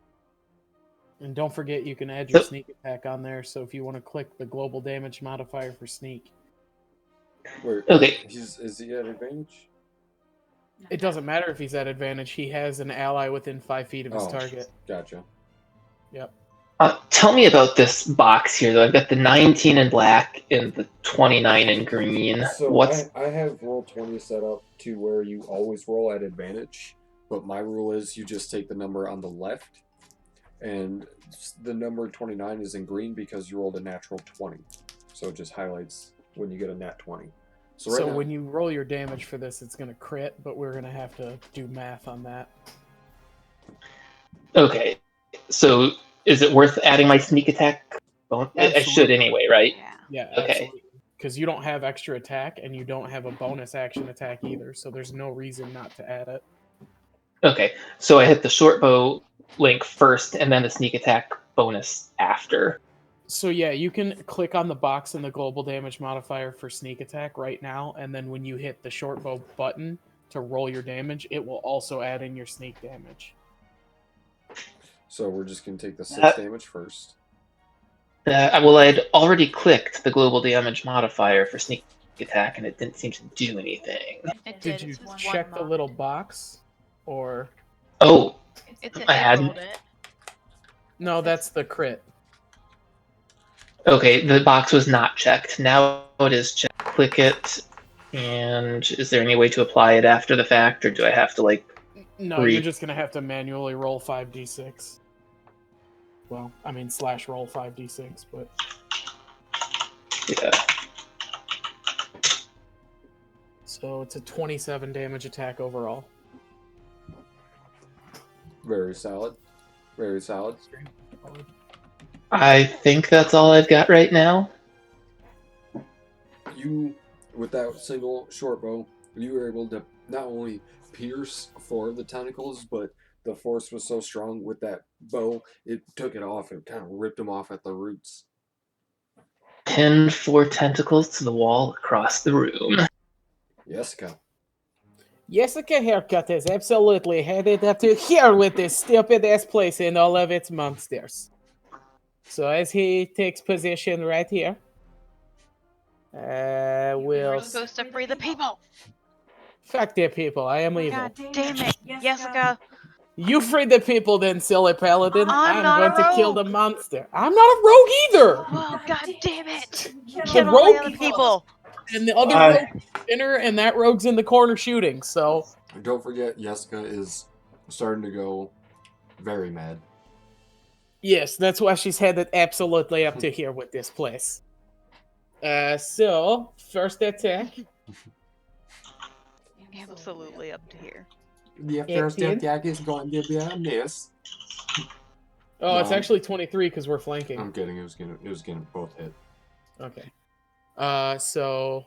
And don't forget, you can add your sneak attack on there. So if you want to click the global damage modifier for sneak. Okay. Is he at advantage? It doesn't matter if he's at advantage. He has an ally within 5 feet of his target. Gotcha. Yep. Tell me about this box here, though. I've got the 19 in black and the 29 in green. So What's I have roll 20 set up to where you always roll at advantage, but my rule is you just take the number on the left, and the number 29 is in green because you rolled a natural 20. So it just highlights when you get a nat 20. So right now, when you roll your damage for this, it's going to crit, but we're going to have to do math on that. okay? So is it worth adding my sneak attack? Well, I should anyway, right? Yeah. Yeah, Okay. absolutely. Because you don't have extra attack, and you don't have a bonus action attack either, so there's no reason not to add it. Okay, so I hit the short bow link first, and then the sneak attack bonus after. So yeah, you can click on the box in the global damage modifier for sneak attack right now, and then when you hit the short bow button to roll your damage, it will also add in your sneak damage. so we're just gonna take the 6 damage first. Well, I'd already clicked the global damage modifier for sneak attack, and it didn't seem to do anything. It Did did. you It says check the one little box, or Oh, It's I hadn't. rolled it. no? That's the crit. Okay, the box was not checked. Now it is checked. Click it, and is there any way to apply it after the fact, or do I have to like? No, you're just gonna have to manually roll 5d6. Well, I mean / roll 5d6, but Yeah. so it's a 27 damage attack overall. Very solid. Very solid. I think that's all I've got right now. You, with that single short bow, you were able to not only pierce 4 of the tentacles, but the force was so strong with that bow, it took it off and kind of ripped them off at the roots. Pin 4 tentacles to the wall across the room. Jessica. Jessica Haircut is absolutely headed up to here with this stupid-ass place and all of its monsters. So as he takes position right here, We're we'll... supposed to free the people. Fuck the people, I am evil. God damn it, Jessica. You free the people then, silly paladin. I'm I'm not going a to kill rogue. the monster. I'm not a rogue either! Oh, god damn it. The Kill all the rogue other people. and the other rogue is spinner, and that rogue's in the corner shooting, so... Don't forget, Jessica is starting to go very mad. Yes, that's why she's headed absolutely up to here with this place. So, first attack. Absolutely up to here. The first attack is going to be a miss. Oh, it's actually 23 because we're flanking. I'm kidding. It was gonna both hit. Okay. So...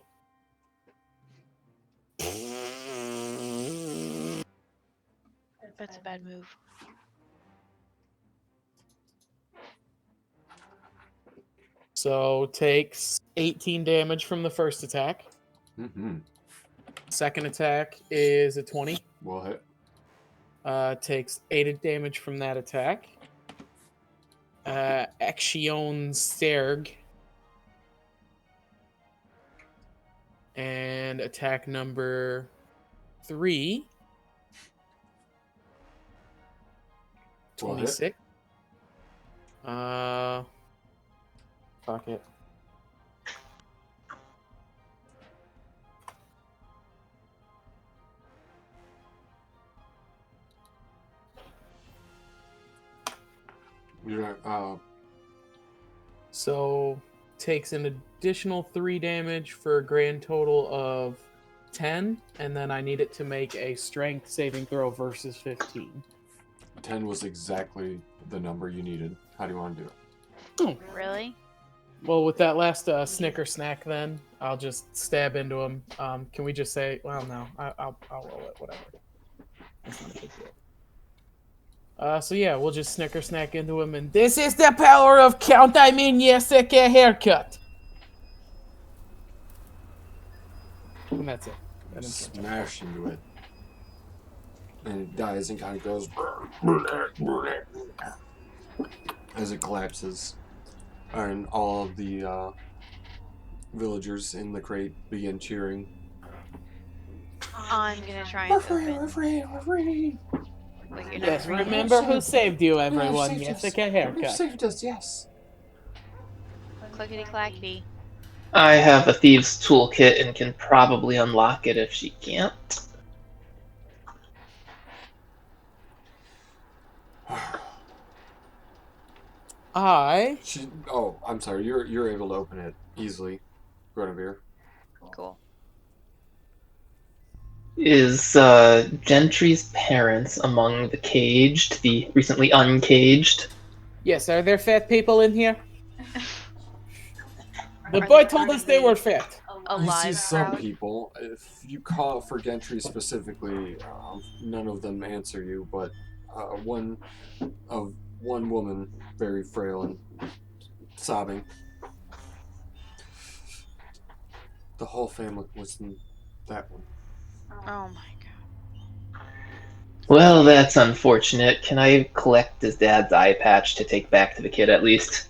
That's a bad move. So, takes 18 damage from the first attack. Mm-hmm. Second attack is a 20. Well hit. Takes 8 damage from that attack. Action Serg. And attack number 3. 26. Fuck it. So takes an additional 3 damage for a grand total of 10, and then I need it to make a strength saving throw versus 15. 10 was exactly the number you needed. How do you want to do it? Oh. Really? Well, with that last Snicker snack, then I'll just stab into him. Can we just say? Well, no, I'll roll it. Whatever. That's not a big deal. So yeah, we'll just Snicker snack into him, and this is the power of Count. I mean, Jessica Haircut. And that's it. Smash into it. And it dies and kind of goes as it collapses. And all of the villagers in the crate begin cheering. I'm gonna try and open. We're free! Like you're Yes, not reading. remember who saved you, We have everyone. saved Yes, us. a You've haircut. saved us, yes. Clickety clackety. I have a thieves toolkit and can probably unlock it if she can't. Oh, I'm sorry. You're able to open it easily, Guinevere. Cool. Is Gentry's parents among the caged, the recently uncaged? Yes, are there fat people in here? The Are boy they told part us of they were the fat. You see alive some crowd? people. If you call for Gentry specifically, none of them answer you. But one woman, very frail and sobbing. The whole family was in that one. Oh my god. Well, that's unfortunate. Can I collect his dad's eye patch to take back to the kid at least?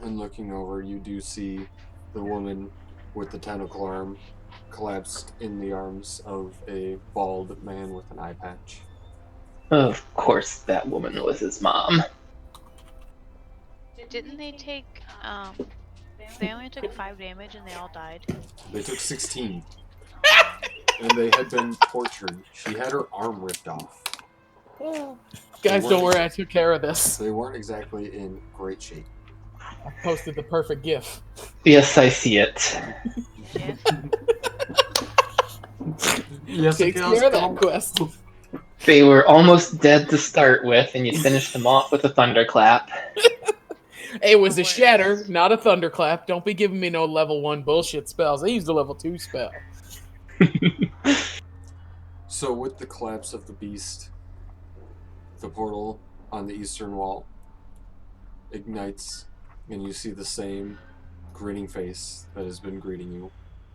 And looking over, you do see the woman with the tentacle arm collapsed in the arms of a bald man with an eye patch. Of course, that woman was his mom. Didn't they take they only took 5 damage and they all died? They took 16. And they had been tortured. She had her arm ripped off. Guys, don't worry, I took care of this. They weren't exactly in great shape. I posted the perfect GIF. Yes, I see it. Jeff? Yes, Takes care of that quest. They were almost dead to start with, and you finished them off with a thunderclap. It was a shatter, not a thunderclap. Don't be giving me no level 1 bullshit spells. I used a level 2 spell. So with the collapse of the beast, the portal on the eastern wall ignites, and you see the same grinning face that has been greeting you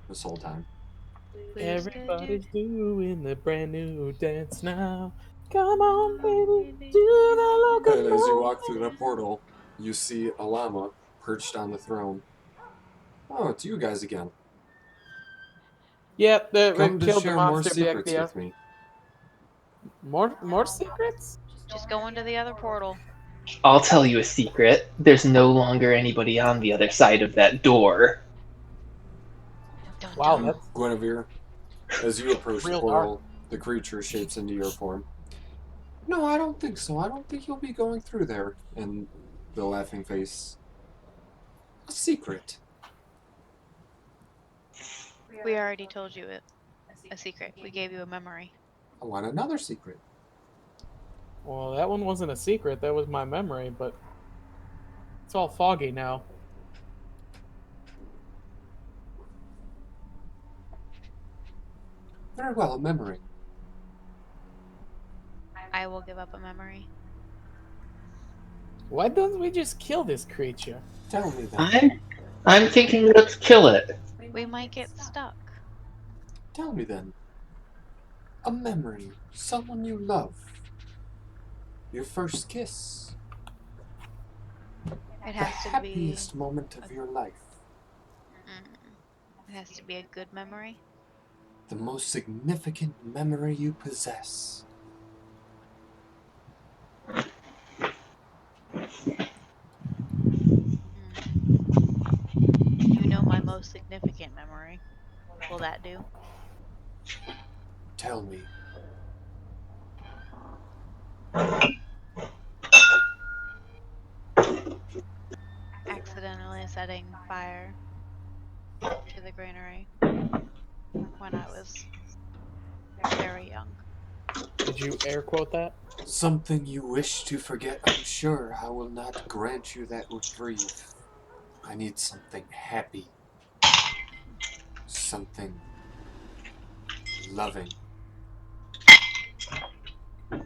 this whole time. Everybody's doing the brand new dance now. Come on, baby, do the local. And as you walk through that portal, you see a llama perched on the throne. Oh, it's you guys again. Yep, we Come to killed the share more monster back secrets there. with me. More secrets? Just go into the other portal. I'll tell you a secret. There's no longer anybody on the other side of that door. Dun, Wow, dun. that's Guinevere, as you approach the real portal, the creature shapes into your form. No, I don't think so. I don't think you'll be going through there. And the laughing face. A secret. We already told you it. A secret. We gave you a memory. I want another secret. Well, that one wasn't a secret. That was my memory, but it's all foggy now. Very well, a memory. I will give up a memory. Why don't we just kill this creature? Tell me then. I'm thinking let's kill it. We might get stuck. Tell me then. A memory. Someone you love. Your first kiss. It The has to be. happiest moment of your life. It has to be a good memory. The most significant memory you possess. You know my most significant memory. Will that do? Tell me. Accidentally setting fire to the granary when I was very young. Did you air quote that? Something you wish to forget, I'm sure I will not grant you that reprieve. I need something happy. Something loving. I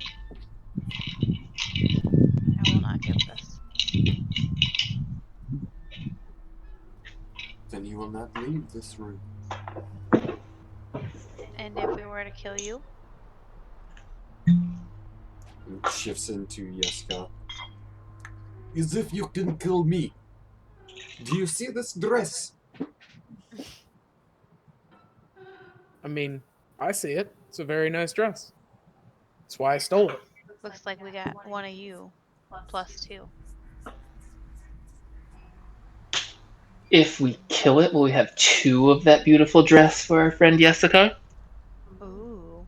will not give this. Then you will not leave this room. And if we were to kill you? And shifts into Yeska. As if you can kill me. Do you see this dress? I mean, I see it. It's a very nice dress. That's why I stole it. Looks like we got one of you plus 2. If we kill it, will we have 2 of that beautiful dress for our friend Jessica? Ooh.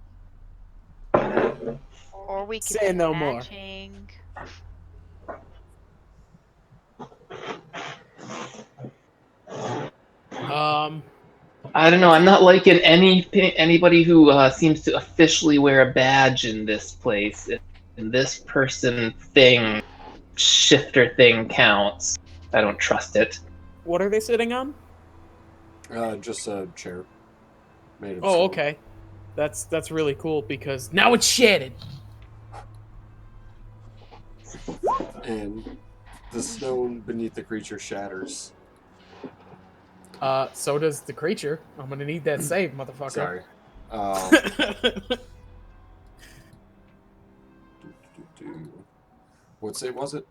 Or we could Say be no more. matching. I don't know. I'm not liking anybody who seems to officially wear a badge in this place. And this person thing, shifter thing counts. I don't trust it. What are they sitting on? Just a chair made of Oh, stone. okay. That's really cool because now it's shattered. And the stone beneath the creature shatters. So does the creature. I'm gonna need that save, motherfucker. Sorry. What save was it?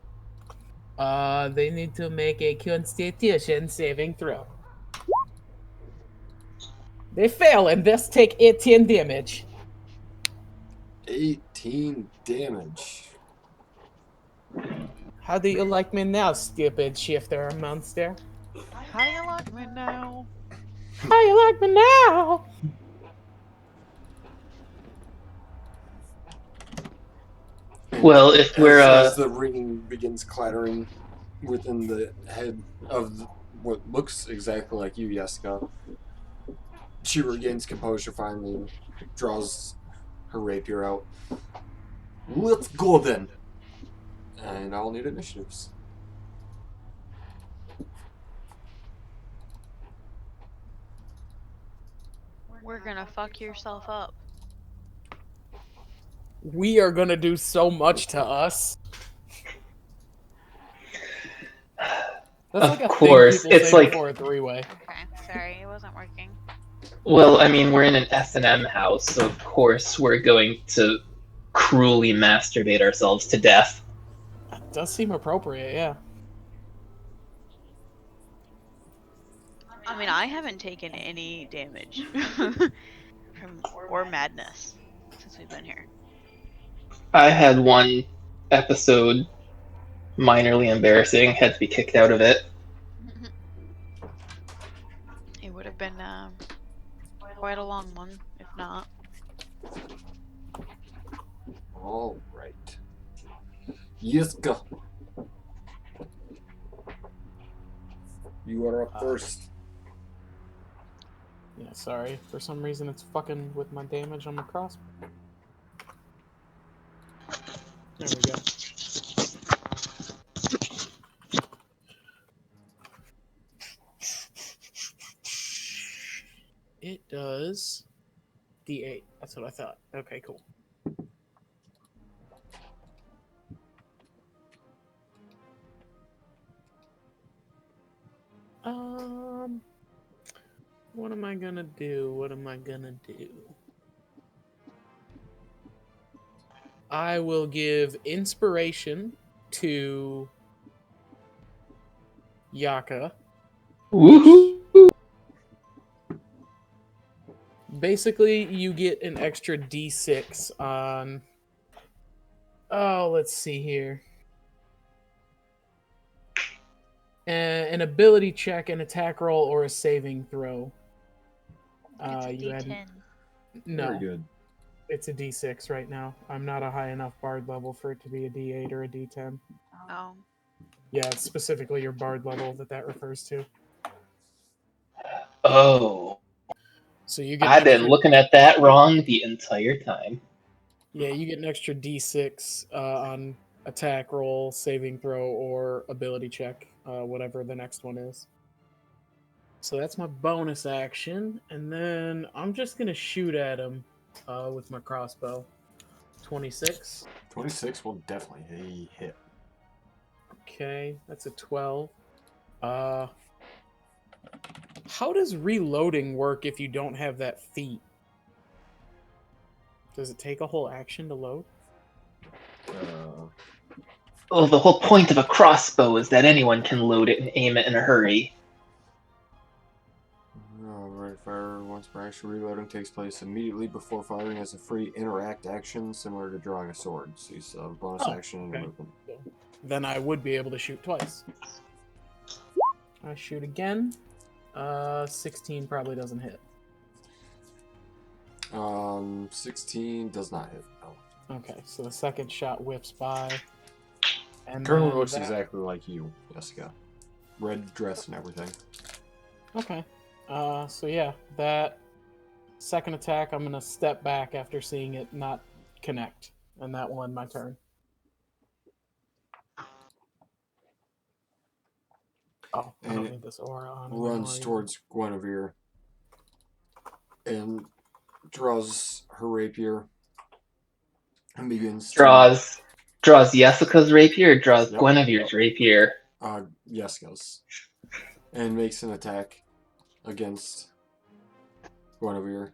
They need to make a Constitution saving throw. They fail and thus take 18 damage. 18 damage. How do you like me now, stupid shifter monster? How do you like me now? How you like me now? Well, if we're as the ringing begins clattering within the head of what looks exactly like you, Jessica, she regains composure finally, draws her rapier out. Let's go then. And I'll need initiatives. We're gonna fuck yourself up. We are gonna do so much to us. That's Of like a course, thing people it's say like- before a three-way. Okay, sorry, it wasn't working. well, I mean, we're in an S&M house, so of course we're going to cruelly masturbate ourselves to death. That does seem appropriate, yeah. I mean, I haven't taken any damage from or madness since we've been here. I had one episode minorly embarrassing, had to be kicked out of it. It would have been quite a long one, if not. All right. Yiska. You are up first. Yeah, sorry. For some reason it's fucking with my damage on my crossbow. There we go. It does D8. That's what I thought. Okay, cool. What am I gonna do? What am I gonna do? I will give inspiration to Yaka. Woohoo! Basically, you get an extra D6 on... Oh, let's see here. An ability check, an attack roll, or a saving throw. It's a You D10. No, Very good. it's a D6 right now. I'm not a high enough bard level for it to be a D8 or a D10. Oh. Yeah, it's specifically your bard level that refers to. Oh. So you get I've been extra, looking at that wrong the entire time. yeah, you get an extra D6 on attack roll, saving throw, or ability check, whatever the next one is. So that's my bonus action, and then I'm just gonna shoot at him with my crossbow. 26. 26 will definitely hit. Okay, that's a 12. How does reloading work if you don't have that feat? Does it take a whole action to load? Oh, the whole point of a crossbow is that anyone can load it and aim it in a hurry. Alright. Automatic fire once per action. Reloading takes place immediately before firing as a free interact action, similar to drawing a sword. So you still have a bonus action and a movement. Then I would be able to shoot twice. I shoot again. 16 probably doesn't hit. 16 does not hit. No. Okay, so the second shot whips by. And Colonel then looks that- exactly like you, Jessica. Red dress and everything. Okay. So yeah, that second attack, I'm gonna step back after seeing it not connect, and that will end my turn. Oh, I And don't it need this aura on. runs anymore towards Guinevere and draws her rapier and begins Draws Jessica's rapier, or draws Yep. Guinevere's rapier? Yesca's, and makes an attack against Guinevere.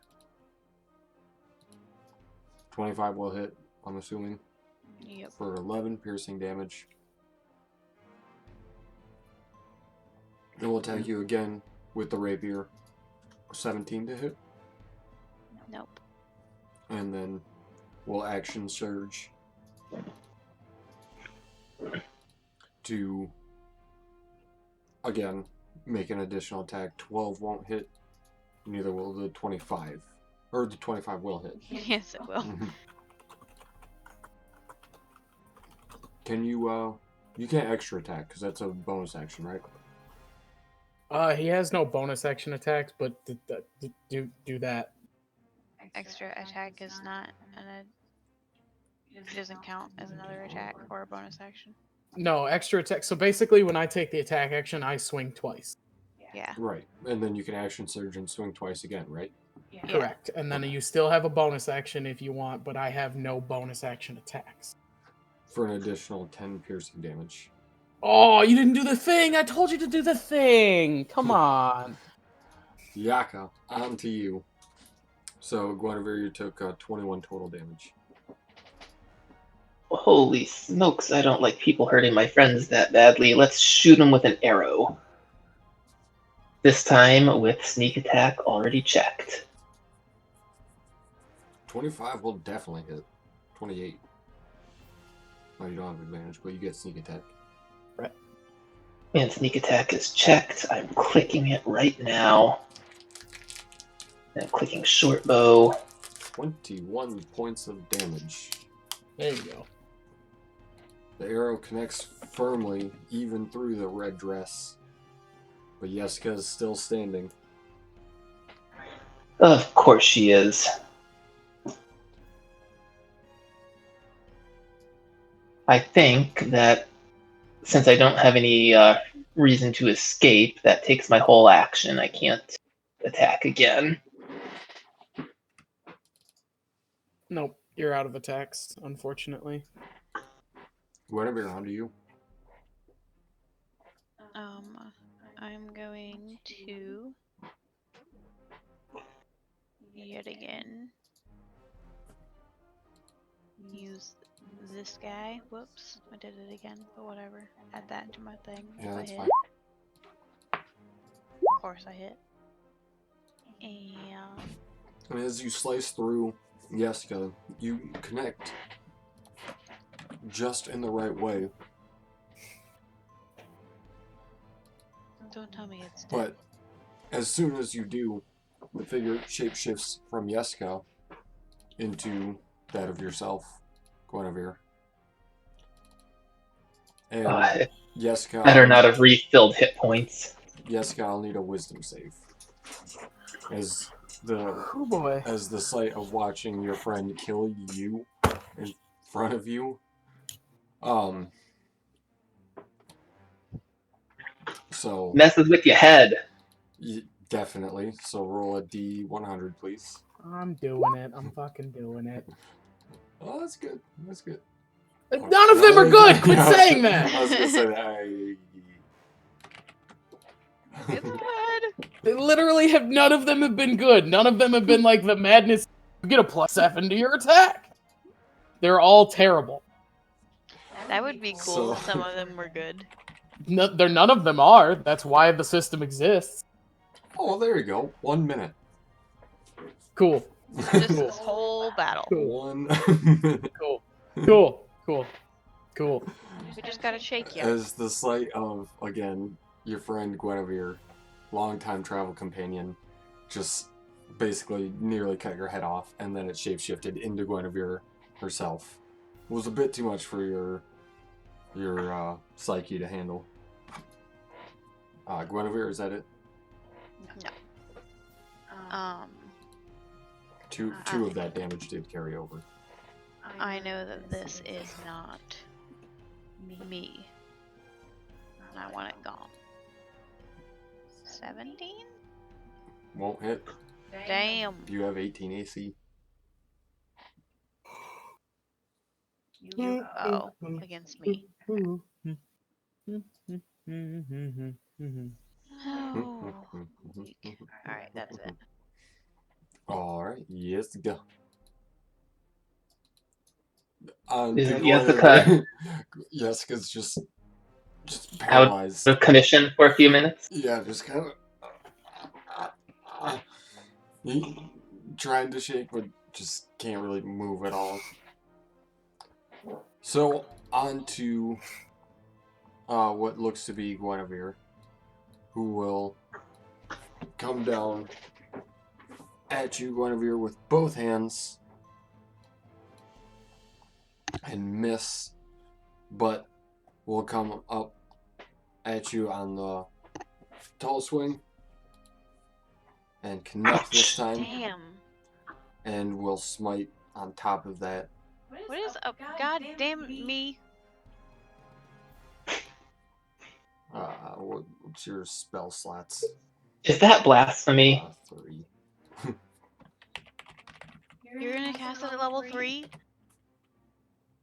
25 will hit, I'm assuming, Yep. for 11 piercing damage. It will attack you again with the rapier. 17 to hit. Nope. And then we'll action surge to, again, make an additional attack. 12 won't hit. Neither will the 25. Or the 25 will hit. Yes, it will. Can you, you can't extra attack, because that's a bonus action, right? He has no bonus action attacks, but do that. Extra attack is not it doesn't count as another attack or a bonus action. No, extra attack. So basically, when I take the attack action, I swing twice. Yeah. Right. And then you can action surge and swing twice again, right? Yeah. Correct. And then you still have a bonus action if you want, but I have no bonus action attacks. For an additional 10 piercing damage. Oh, you didn't do the thing! I told you to do the thing! Come on. Yaka, on to you. So, Guinevere, you took 21 total damage. Holy smokes, I don't like people hurting my friends that badly. Let's shoot him with an arrow. This time with sneak attack already checked. 25 will definitely hit. 28. Oh, you don't have advantage, but you get sneak attack. Right. And sneak attack is checked. I'm clicking it right now. I'm clicking short bow. 21 points of damage. There you go. The arrow connects firmly, even through the red dress. But Jessica is still standing. Of course she is. I think that since I don't have any reason to escape, that takes my whole action. I can't attack again. Nope, you're out of attacks, unfortunately. Guinevere, on to you. I'm going to yet again use this guy. Whoops, I did it again, but whatever. Add that to my thing. Yeah, If I that's hit. fine. Of course I hit. And And as you slice through Jessica, you connect just in the right way. don't tell me it's dead. But as soon as you do, the figure shapeshifts from Jessica into that of yourself, Guinevere. And Jessica, Better not have refilled hit points. Jessica, I'll need a wisdom save. As Oh boy. the sight of watching your friend kill you in front of you, so Messes with your head. definitely. So roll a D100, please. I'm doing it. I'm fucking doing it. Oh, that's good. That's good. None of them are good! Quit saying that! I was gonna say that. It's good. They literally have, none of them have been good. None of them have been like the madness. You get a +7 to your attack. They're all terrible. That would be cool So- if some of them were good. None of them are. That's why the system exists. Oh, there you go. 1 minute. Cool. Just this whole battle. Cool. 1 minute. Cool. We just gotta shake you. As the sight of, again, your friend Guinevere, longtime travel companion, just basically nearly cut your head off, and then it shapeshifted into Guinevere herself. It was a bit too much for your psyche to handle. Guinevere, is that it? No. Two of that damage did carry over. I know that this is not me. And I want it gone. 17? Won't hit. Damn. You have 18 AC. Oh, against me. Oh. Weak. Alright, that's it. Alright, yes, go. Jessica Jessica's just out paralyzed. of commission for a few minutes? Yeah, just kind of trying to shake, but just can't really move at all. So, on to what looks to be Guinevere, who will come down at you, Guinevere, with both hands and miss, but will come up at you on the tall swing and connect this time. Damn. And will smite on top of that. What is up? God damn me. What's your spell slots? Is that blasphemy? 3. You're gonna cast it at level 3?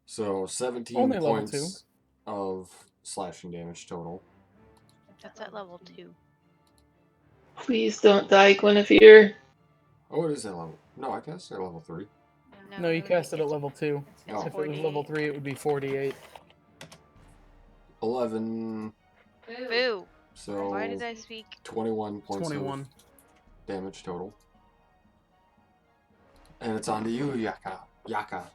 So 17 Only level points of slashing damage total. That's at level 2. Please don't die, Guinevere. Oh, it is at level. No, I cast it at level 3. No, you cast it at level 2. Oh. If it was level 3, it would be 48. 11. Boo. So Why did I speak? 21 points 21. of damage total. And it's on to you, Yaka. Yaka.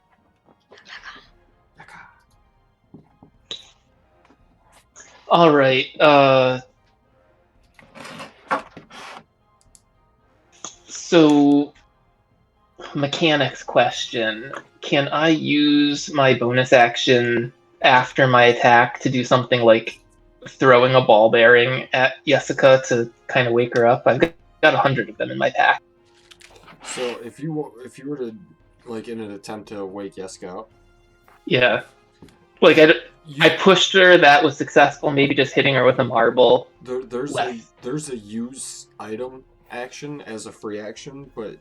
All right. So, mechanics question. Can I use my bonus action after my attack to do something like throwing a ball bearing at Jessica to kind of wake her up? I've got 100 of them in my pack. So if you were to, like, in an attempt to wake Jessica up. Yeah. Like, I pushed her, that was successful, maybe just hitting her with a marble. There's a use item action as a free action, but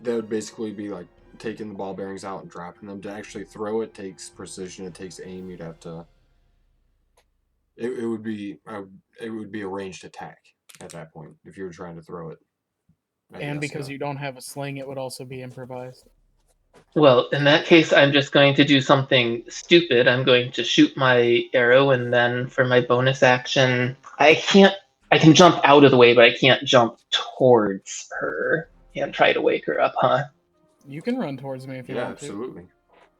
that would basically be like taking the ball bearings out and dropping them. To actually throw it takes precision, it takes aim, you'd have to... It would be a ranged attack at that point, if you were trying to throw it. And because you don't have a sling, it would also be improvised. Well, in that case, I'm just going to do something stupid. I'm going to shoot my arrow, and then for my bonus action, I can jump out of the way, but I can't jump towards her and try to wake her up, huh? You can run towards me if you want absolutely. to.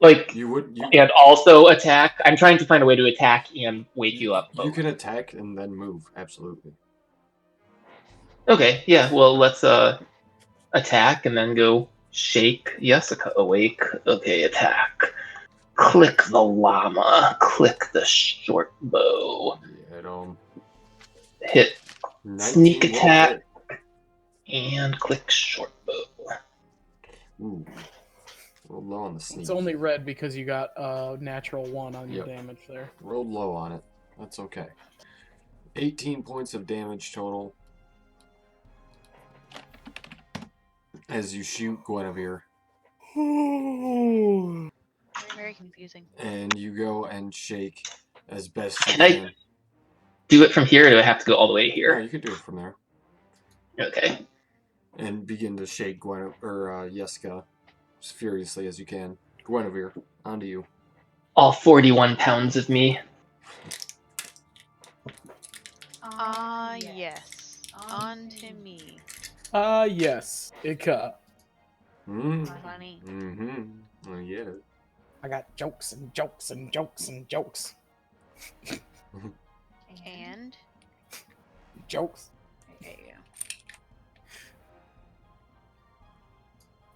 Like, you and also attack. I'm trying to find a way to attack and wake you up. You can attack and then move, absolutely. Okay, yeah, well, let's attack and then go shake Jessica awake. Okay, attack. Click the llama. Click the short bow. Hit sneak attack. And click short bow. Ooh. Rolled low on the sneak. It's only red because you got a natural 1 on your damage there. Rolled low on it. That's okay. 18 points of damage total. As you shoot Guinevere. Very confusing. And you go and shake as best you can. I do it from here, or do I have to go all the way here? No, you can do it from there. Okay. And begin to shake Jessica as furiously as you can. Guinevere, onto you. All 41 pounds of me. Yes. On to me. Yes. Ika. Funny. Mm-hmm. I get it. I got jokes and jokes and jokes and jokes. And Jokes. there you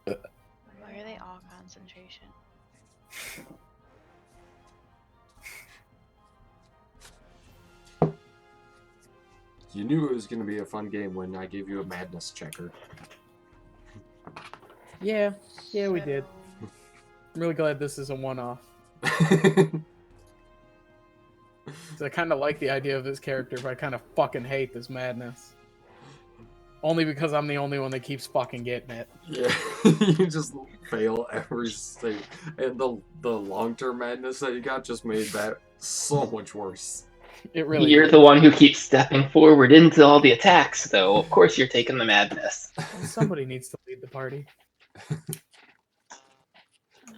go. Why are they all concentration? You knew it was going to be a fun game when I gave you a madness checker. Yeah, we did. I'm really glad this is a one-off. I kind of like the idea of this character, but I kind of fucking hate this madness. Only because I'm the only one that keeps fucking getting it. Yeah, you just fail every state. And the long-term madness that you got just made that so much worse. It really You're did. the one who keeps stepping forward into all the attacks, though. Of course you're taking the madness. Somebody needs to lead the party.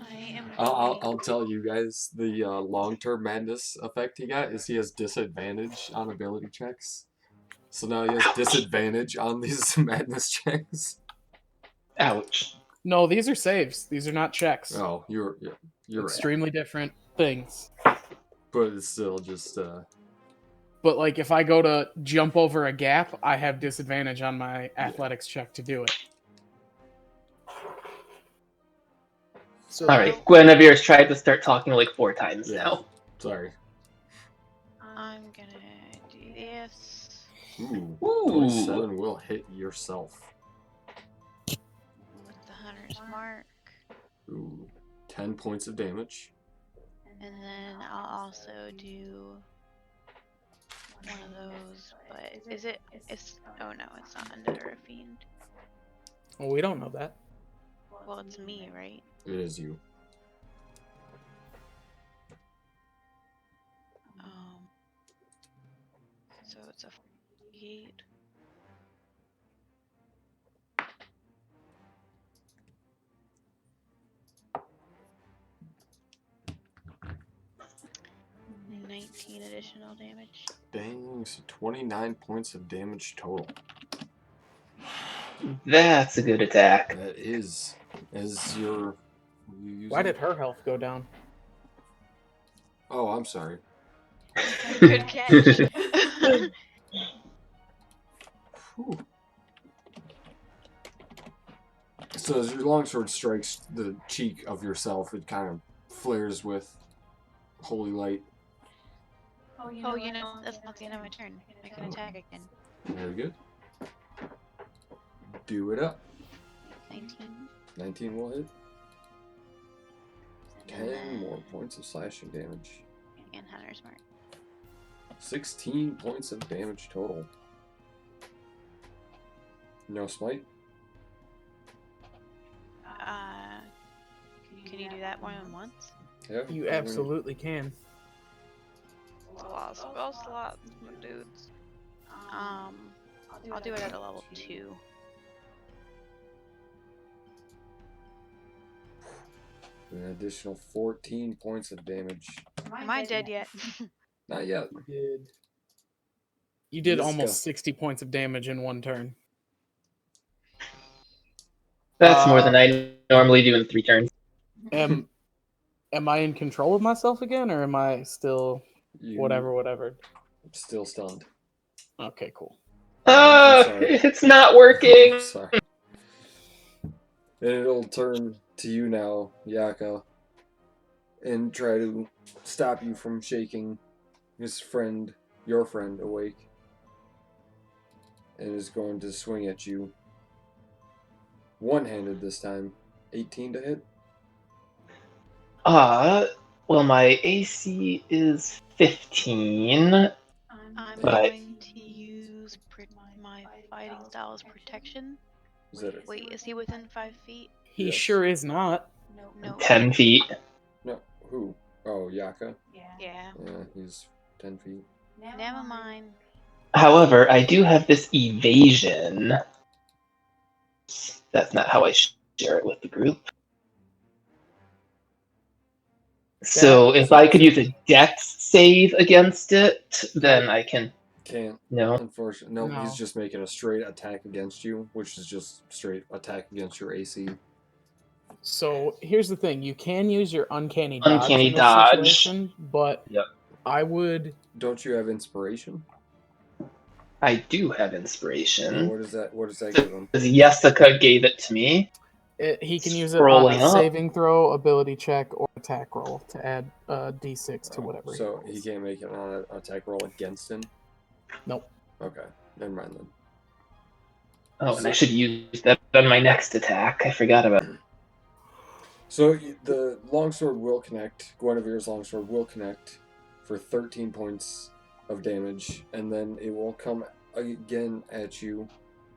I am. I'll tell you guys, the long-term madness effect he got is he has disadvantage on ability checks. So now he has disadvantage on these madness checks. Ouch. No, these are saves. These are not checks. Oh, you're right. Extremely different things. But it's still just But like, if I go to jump over a gap, I have disadvantage on my athletics check to do it. So, Alright, Guinevere's tried to start talking like 4 times now. Sorry. I'm gonna do this. Ooh. Ooh. 27 will hit yourself. With the hunter's mark. Ooh. 10 points of damage. And then I'll also do one of those, but it's oh no, it's not undead or a fiend. well, we don't know that. Well, it's me, right? It is you. So it's a 48. $19 additional damage. Dang, so 29 points of damage total. That's a good attack. That is. As your... Why did her health go down? Oh, I'm sorry. Good catch. Whew. So as your longsword strikes the cheek of yourself, it kind of flares with holy light. Oh, you know, that's not the end of my turn. I can attack again. Very good. Do it up. 19. 19 will hit. 10 more points of slashing damage. And hunter's mark. 16 points of damage total. No smite? Can you do that more than once? Yeah. You absolutely can. It's a lot of spell slots, my dudes. I'll do it at a level 2. An additional 14 points of damage. Am I dead yet? Not yet. You did Let's almost go. 60 points of damage in one turn. That's more than I normally do in 3 turns. Am I in control of myself again, or am I still You whatever? Still stunned. Okay, cool. I'm sorry. It's not working! I'm sorry. And it'll turn to you now, Yaka, and try to stop you from shaking your friend, awake. And is going to swing at you. One-handed this time. 18 to hit. Well, my AC is 15. I'm But going to use my fighting style as protection. Is that it? Wait, is he within 5 feet? He Yes. sure is not. No. 10 feet. No. Who? Oh, Yaka? Yeah. Yeah, he's 10 feet. Never mind. However, I do have this evasion. That's not how I share it with the group. So if I could use a dex save against it, then I can... Can't. No. Unfortunately, no, No. he's just making a straight attack against you, which is just straight attack against your AC. So here's the thing: you can use your uncanny dodge Uncanny in this dodge. situation, but Yep. I would. Don't you have inspiration? I do have And inspiration. what does that give him? Because Jessica gave it to me. He can use it on Scrolling a up. saving throw, ability check, or attack roll to add d6 to whatever. So he he rolls. can't make it on an attack roll against him? Nope. Okay, never mind then. Oh, and I should use that on my next attack. I forgot about it. So the longsword will connect. Guinevere's longsword will connect for 13 points of damage, and then it will come again at you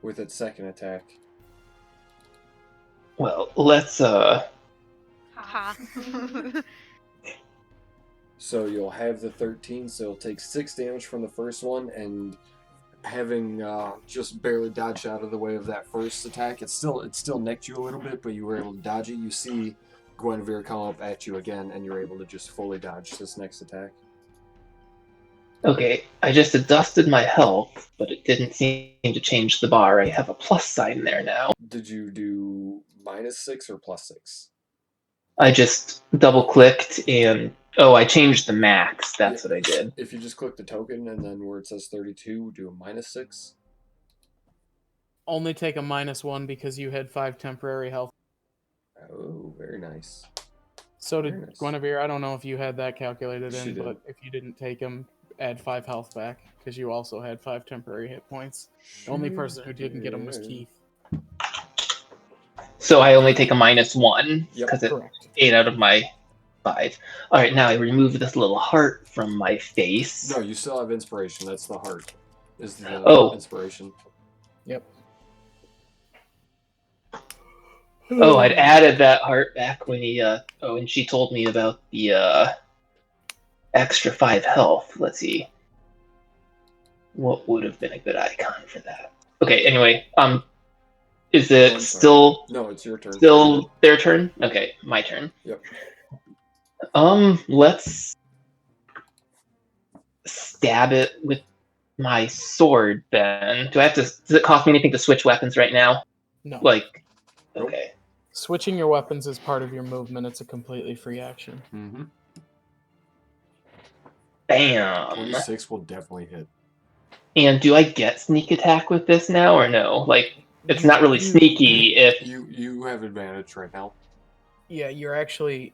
with its second attack. Well, let's Ha. So you'll have the 13, so you'll take 6 damage from the first one, and having just barely dodged out of the way of that first attack, it still nicked you a little bit, but you were able to dodge it. You see Guinevere come up at you again, and you're able to just fully dodge this next attack. Okay, I just adjusted my health, but it didn't seem to change the bar. I have a plus sign there now. Did you do -6 or +6? I just double clicked and I changed the max. That's what I did. If you just click the token and then where it says 32, do a -6. Only take a -1 because you had 5 temporary health. Oh, very nice. So Very did nice. Guinevere. I don't know if you had that calculated She in, did. but if you didn't take them, add 5 health back because you also had 5 temporary hit points. The only person who didn't get them was Keith. So I only take a -1 Yep. because it's Correct. 8 out of my 5. All right, now I remove this little heart from my face. No, you still have inspiration. That's the heart. Is the Oh. inspiration. Yep. Oh, I'd added that heart back when he and she told me about the extra 5 health. Let's see. What would have been a good icon for that? Okay, anyway, is it still No, it's your turn. Still their turn? Okay, my turn. Yep. Let's stab it with my sword then. Does it cost me anything to switch weapons right now? No. Like, Nope. okay. Switching your weapons is part of your movement. It's a completely free action. Mm-hmm. Bam. 26 will definitely hit. And do I get sneak attack with this now or no? Like, it's not really sneaky if... You have advantage right now. Yeah, you're actually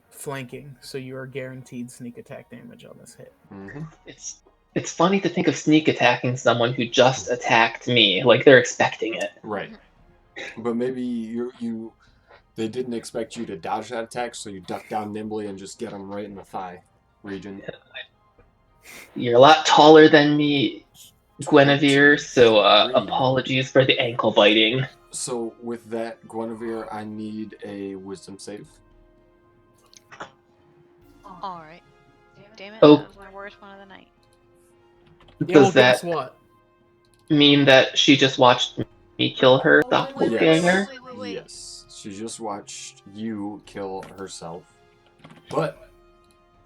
flanking, so you are guaranteed sneak attack damage on this hit. Mm-hmm. It's funny to think of sneak attacking someone who just attacked me. Like, they're expecting it. Right. But maybe they didn't expect you to dodge that attack, so you duck down nimbly and just get them right in the thigh region. You're a lot taller than me, Guinevere, so apologies for the ankle biting. So with that, Guinevere, I need a wisdom save. Alright. Damn it, Oh. that was my worst one of the night. Yeah, well, Does that guess what? mean that she just watched me kill her? Yes. Wait. Yes. She just watched you kill herself. But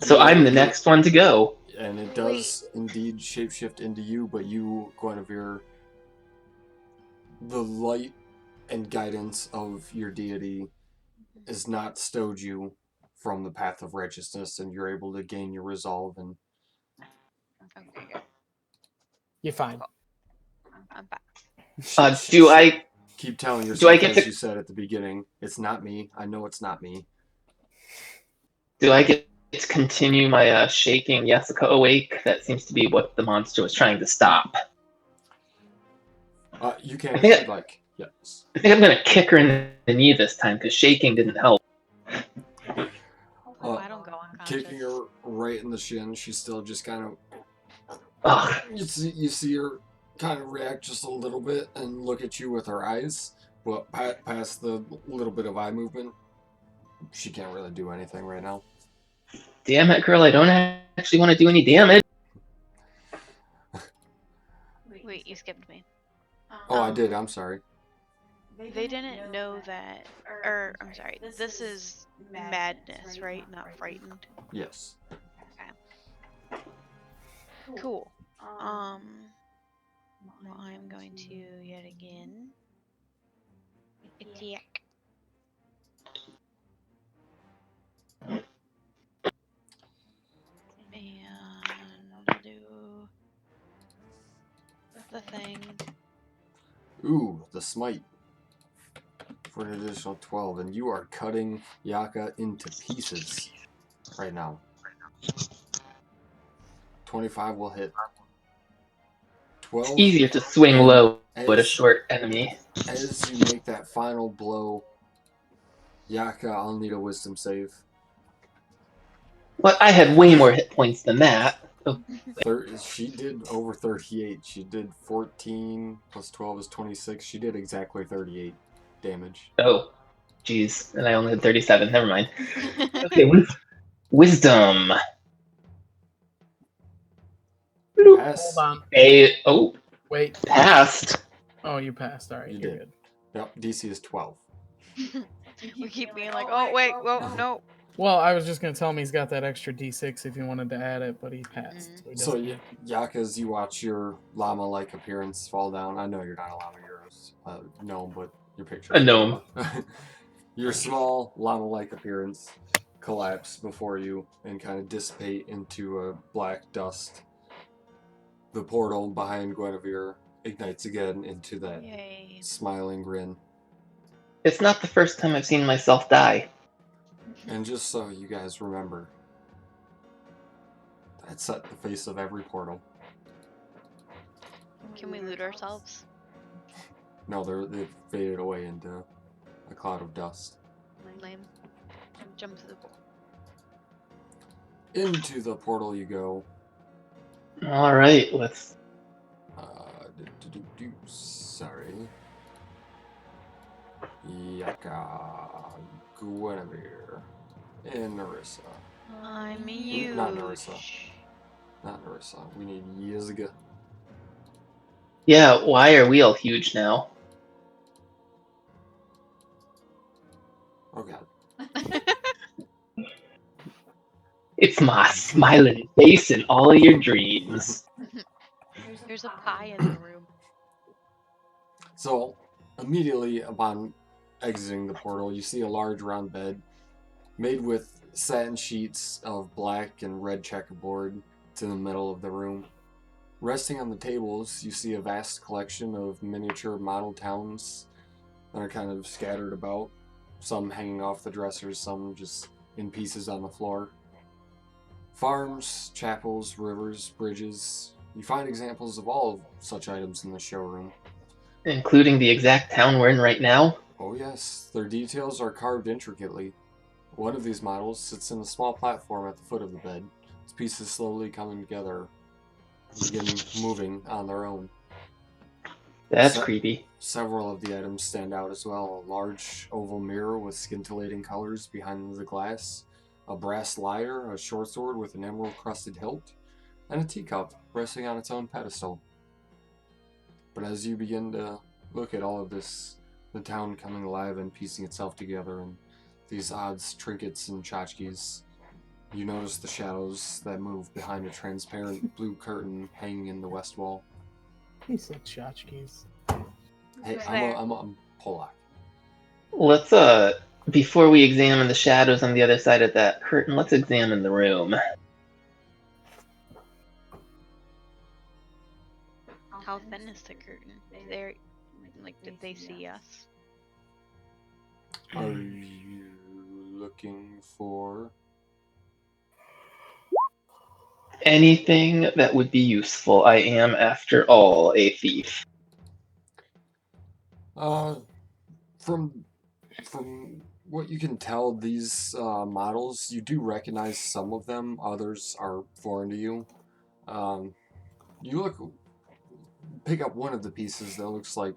So I'm the next one to go. And it does indeed shapeshift into you, but you, Guinevere, the light and guidance of your deity has not stowed you from the path of righteousness, and you're able to gain your resolve. And Okay, good. You're fine. I'm back. Do I keep telling yourself, I get as to- you said at the beginning, it's not me. I know it's not me. Do I get to continue my shaking Jessica awake? That seems to be what the monster was trying to stop. You can I think if you'd like. Yes. I think I'm gonna kick her in the knee this time because shaking didn't help. I don't go unconscious. Kicking her right in the shin, she's still just kind of... Ugh. You see her kind of react just a little bit and look at you with her eyes, but past the little bit of eye movement, she can't really do anything right now. Damn it, girl! I don't actually want to do any damage. Wait, you skipped me. Oh, I did. I'm sorry. They didn't know that, or I'm sorry, this is madness, right? Not frightened. Yes. Cool. Well, I'm going to yet again attack. And I'll do the thing. Ooh, the smite for an additional 12, and you are cutting Yaka into pieces right now. 25 will hit. 12. It's easier to swing and low at a as, short enemy. as you make that final blow, Yaka, I'll need a wisdom save. But I had way more hit points than that. Oh, She did over 38. She did 14 plus 12 is 26. She did exactly 38 damage. oh, jeez. And I only had 37. Never mind. Okay, wisdom. Pass. Hold on. Wait. Passed. Oh, you passed. All right, You you're did. good. Yep, DC is 12. We keep being like, oh wait, whoa, no. Well, I was just gonna tell him he's got that extra D6 if he wanted to add it, but he passed. So, he So, doesn't need- Yaka, as you watch your llama-like appearance fall down, I know you're not a llama, you're a gnome, but your picture's A gnome. your small llama-like appearance collapse before you and kind of dissipate into a black dust. The portal behind Guinevere ignites again into that Yay. smiling grin. It's not the first time I've seen myself die. And just so you guys remember, that set the face of every portal. Can we loot ourselves? No, they've faded away into a cloud of dust. Lame. Jump to the pool. Into the portal you go. Alright, let's... Sorry. Yaka, Guinevere, and Narissa. I'm huge. Not Narissa. Not Narissa. We need Yizga. Yeah, why are we all huge now? Oh god. It's my smiling face in all your dreams. There's a pie in the room. So, immediately upon exiting the portal, you see a large round bed made with satin sheets of black and red checkerboard. It's in the middle of the room. Resting on the tables, you see a vast collection of miniature model towns that are kind of scattered about. Some hanging off the dressers, some just in pieces on the floor. Farms, chapels, rivers, bridges. You find examples of all of such items in the showroom. Including the exact town we're in right now? Oh yes, their details are carved intricately. One of these models sits in a small platform at the foot of the bed. Its pieces slowly coming together and begin moving on their own. That's creepy. Several of the items stand out as well. A large oval mirror with scintillating colors behind the glass, a brass lyre, a short sword with an emerald-crusted hilt, and a teacup resting on its own pedestal. But as you begin to look at all of this, the town coming alive and piecing itself together, and these odds, trinkets, and tchotchkes, you notice the shadows that move behind a transparent blue curtain hanging in the west wall. He said tchotchkes. Hey, I'm Polak. Let's, before we examine the shadows on the other side of that curtain, let's examine the room. How thin is the curtain? Did they see us? Are you looking for... Anything that would be useful. I am, after all, a thief. From what you can tell, these models, you do recognize some of them. Others are foreign to you. Pick up one of the pieces that looks like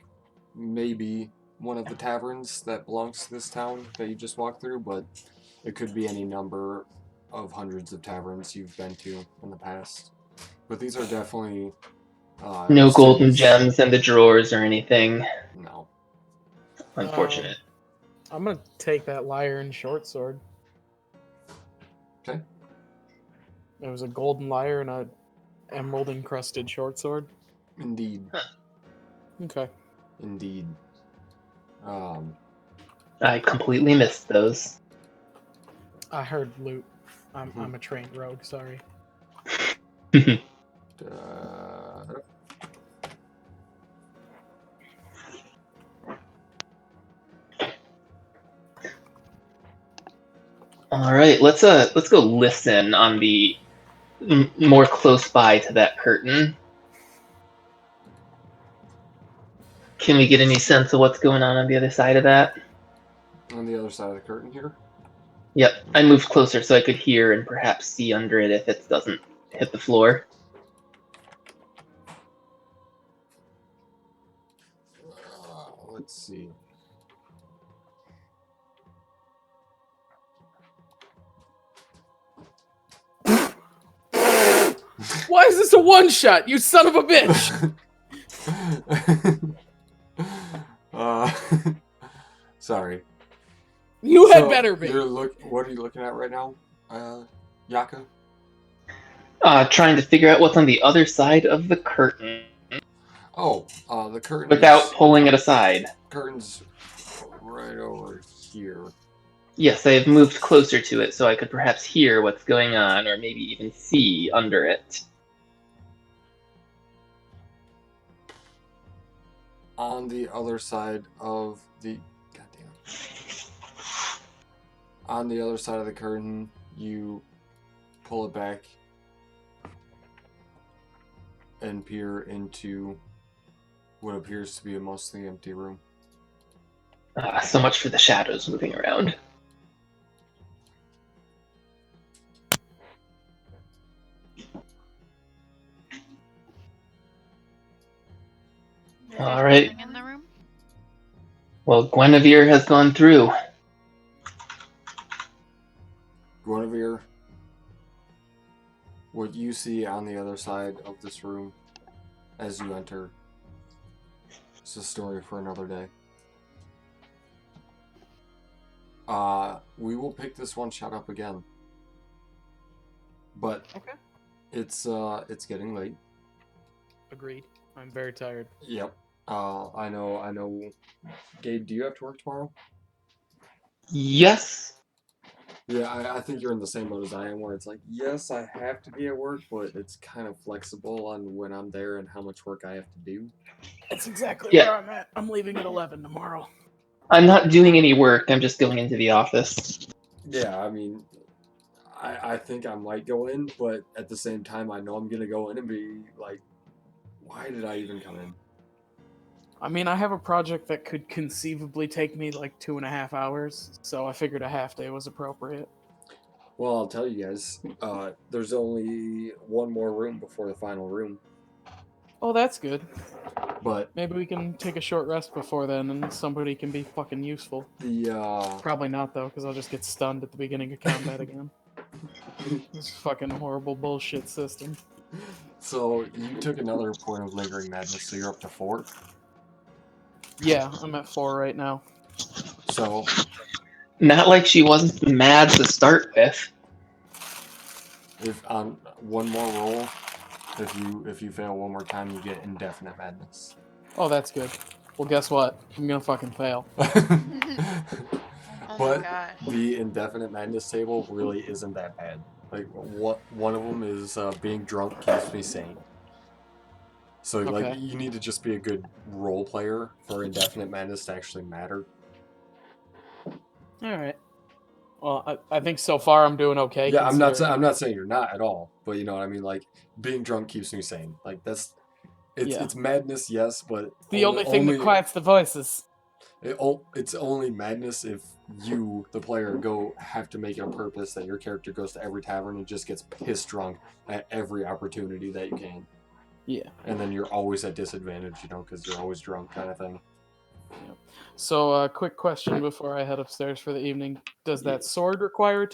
maybe one of the taverns that belongs to this town that you just walked through, but it could be any number of hundreds of taverns you've been to in the past. But these are definitely No golden cities. gems in the drawers or anything. No. Unfortunate. I'm gonna take that lyre and short sword. Okay. There was a golden lyre and a emerald encrusted short sword. Indeed. Okay. Indeed. I completely missed those. I heard loot. I'm a trained rogue. Sorry. All right, let's go listen on the more close by to that curtain. Can we get any sense of what's going on the other side of that? On the other side of the curtain here? Yep, I moved closer so I could hear and perhaps see under it if it doesn't hit the floor. Let's see. Why is this a one shot? You son of a bitch! Sorry. You had better be. What are you looking at right now, Yaka? Trying to figure out what's on the other side of the curtain. Oh, the curtain. Without pulling it aside. Curtain's right over here. Yes, I have moved closer to it so I could perhaps hear what's going on, or maybe even see under it. On the other side of the... Goddamn. On the other side of the curtain, you pull it back and peer into what appears to be a mostly empty room. So much for the shadows moving around. All right. In the room? Well, Guinevere has gone through. Guinevere, what you see on the other side of this room as you enter is a story for another day. We will pick this one shot up again. But Okay. It's getting late. Agreed. I'm very tired. Yep. I know. Gabe, do you have to work tomorrow? Yes. Yeah, I think you're in the same boat as I am, where it's like, yes, I have to be at work, but it's kind of flexible on when I'm there and how much work I have to do. That's exactly where I'm at. I'm leaving at 11 tomorrow. I'm not doing any work. I'm just going into the office. Yeah, I mean, I think I might go in, but at the same time, I know I'm going to go in and be like, why did I even come in? I mean, I have a project that could conceivably take me like 2.5 hours, so I figured a half day was appropriate. Well, I'll tell you guys, there's only one more room before the final room. Oh, that's good. But maybe we can take a short rest before then, and somebody can be fucking useful. Probably not, though, because I'll just get stunned at the beginning of combat again. This fucking horrible bullshit system. So, you took another point of lingering madness, so you're up to 4? Yeah, I'm at 4 right now. So... Not like she wasn't mad to start with. If on one more roll, if you fail one more time, you get indefinite madness. Oh, that's good. Well, guess what? I'm gonna fucking fail. But the indefinite madness table really isn't that bad. Like, one of them is being drunk keeps me sane. So, like, you need to just be a good role player for indefinite madness to actually matter. Alright. Well, I think so far I'm doing okay. Yeah, I'm not saying you're not at all, but you know what I mean. Like, being drunk keeps me sane. Like, it's madness, yes, but the only thing that quiets the voices. It's only madness if you, the player, have to make it a purpose that your character goes to every tavern and just gets pissed drunk at every opportunity that you can. Yeah. And then you're always at disadvantage, you know, because you're always drunk, kind of thing. Yep. So, quick question before I head upstairs for the evening: does that sword require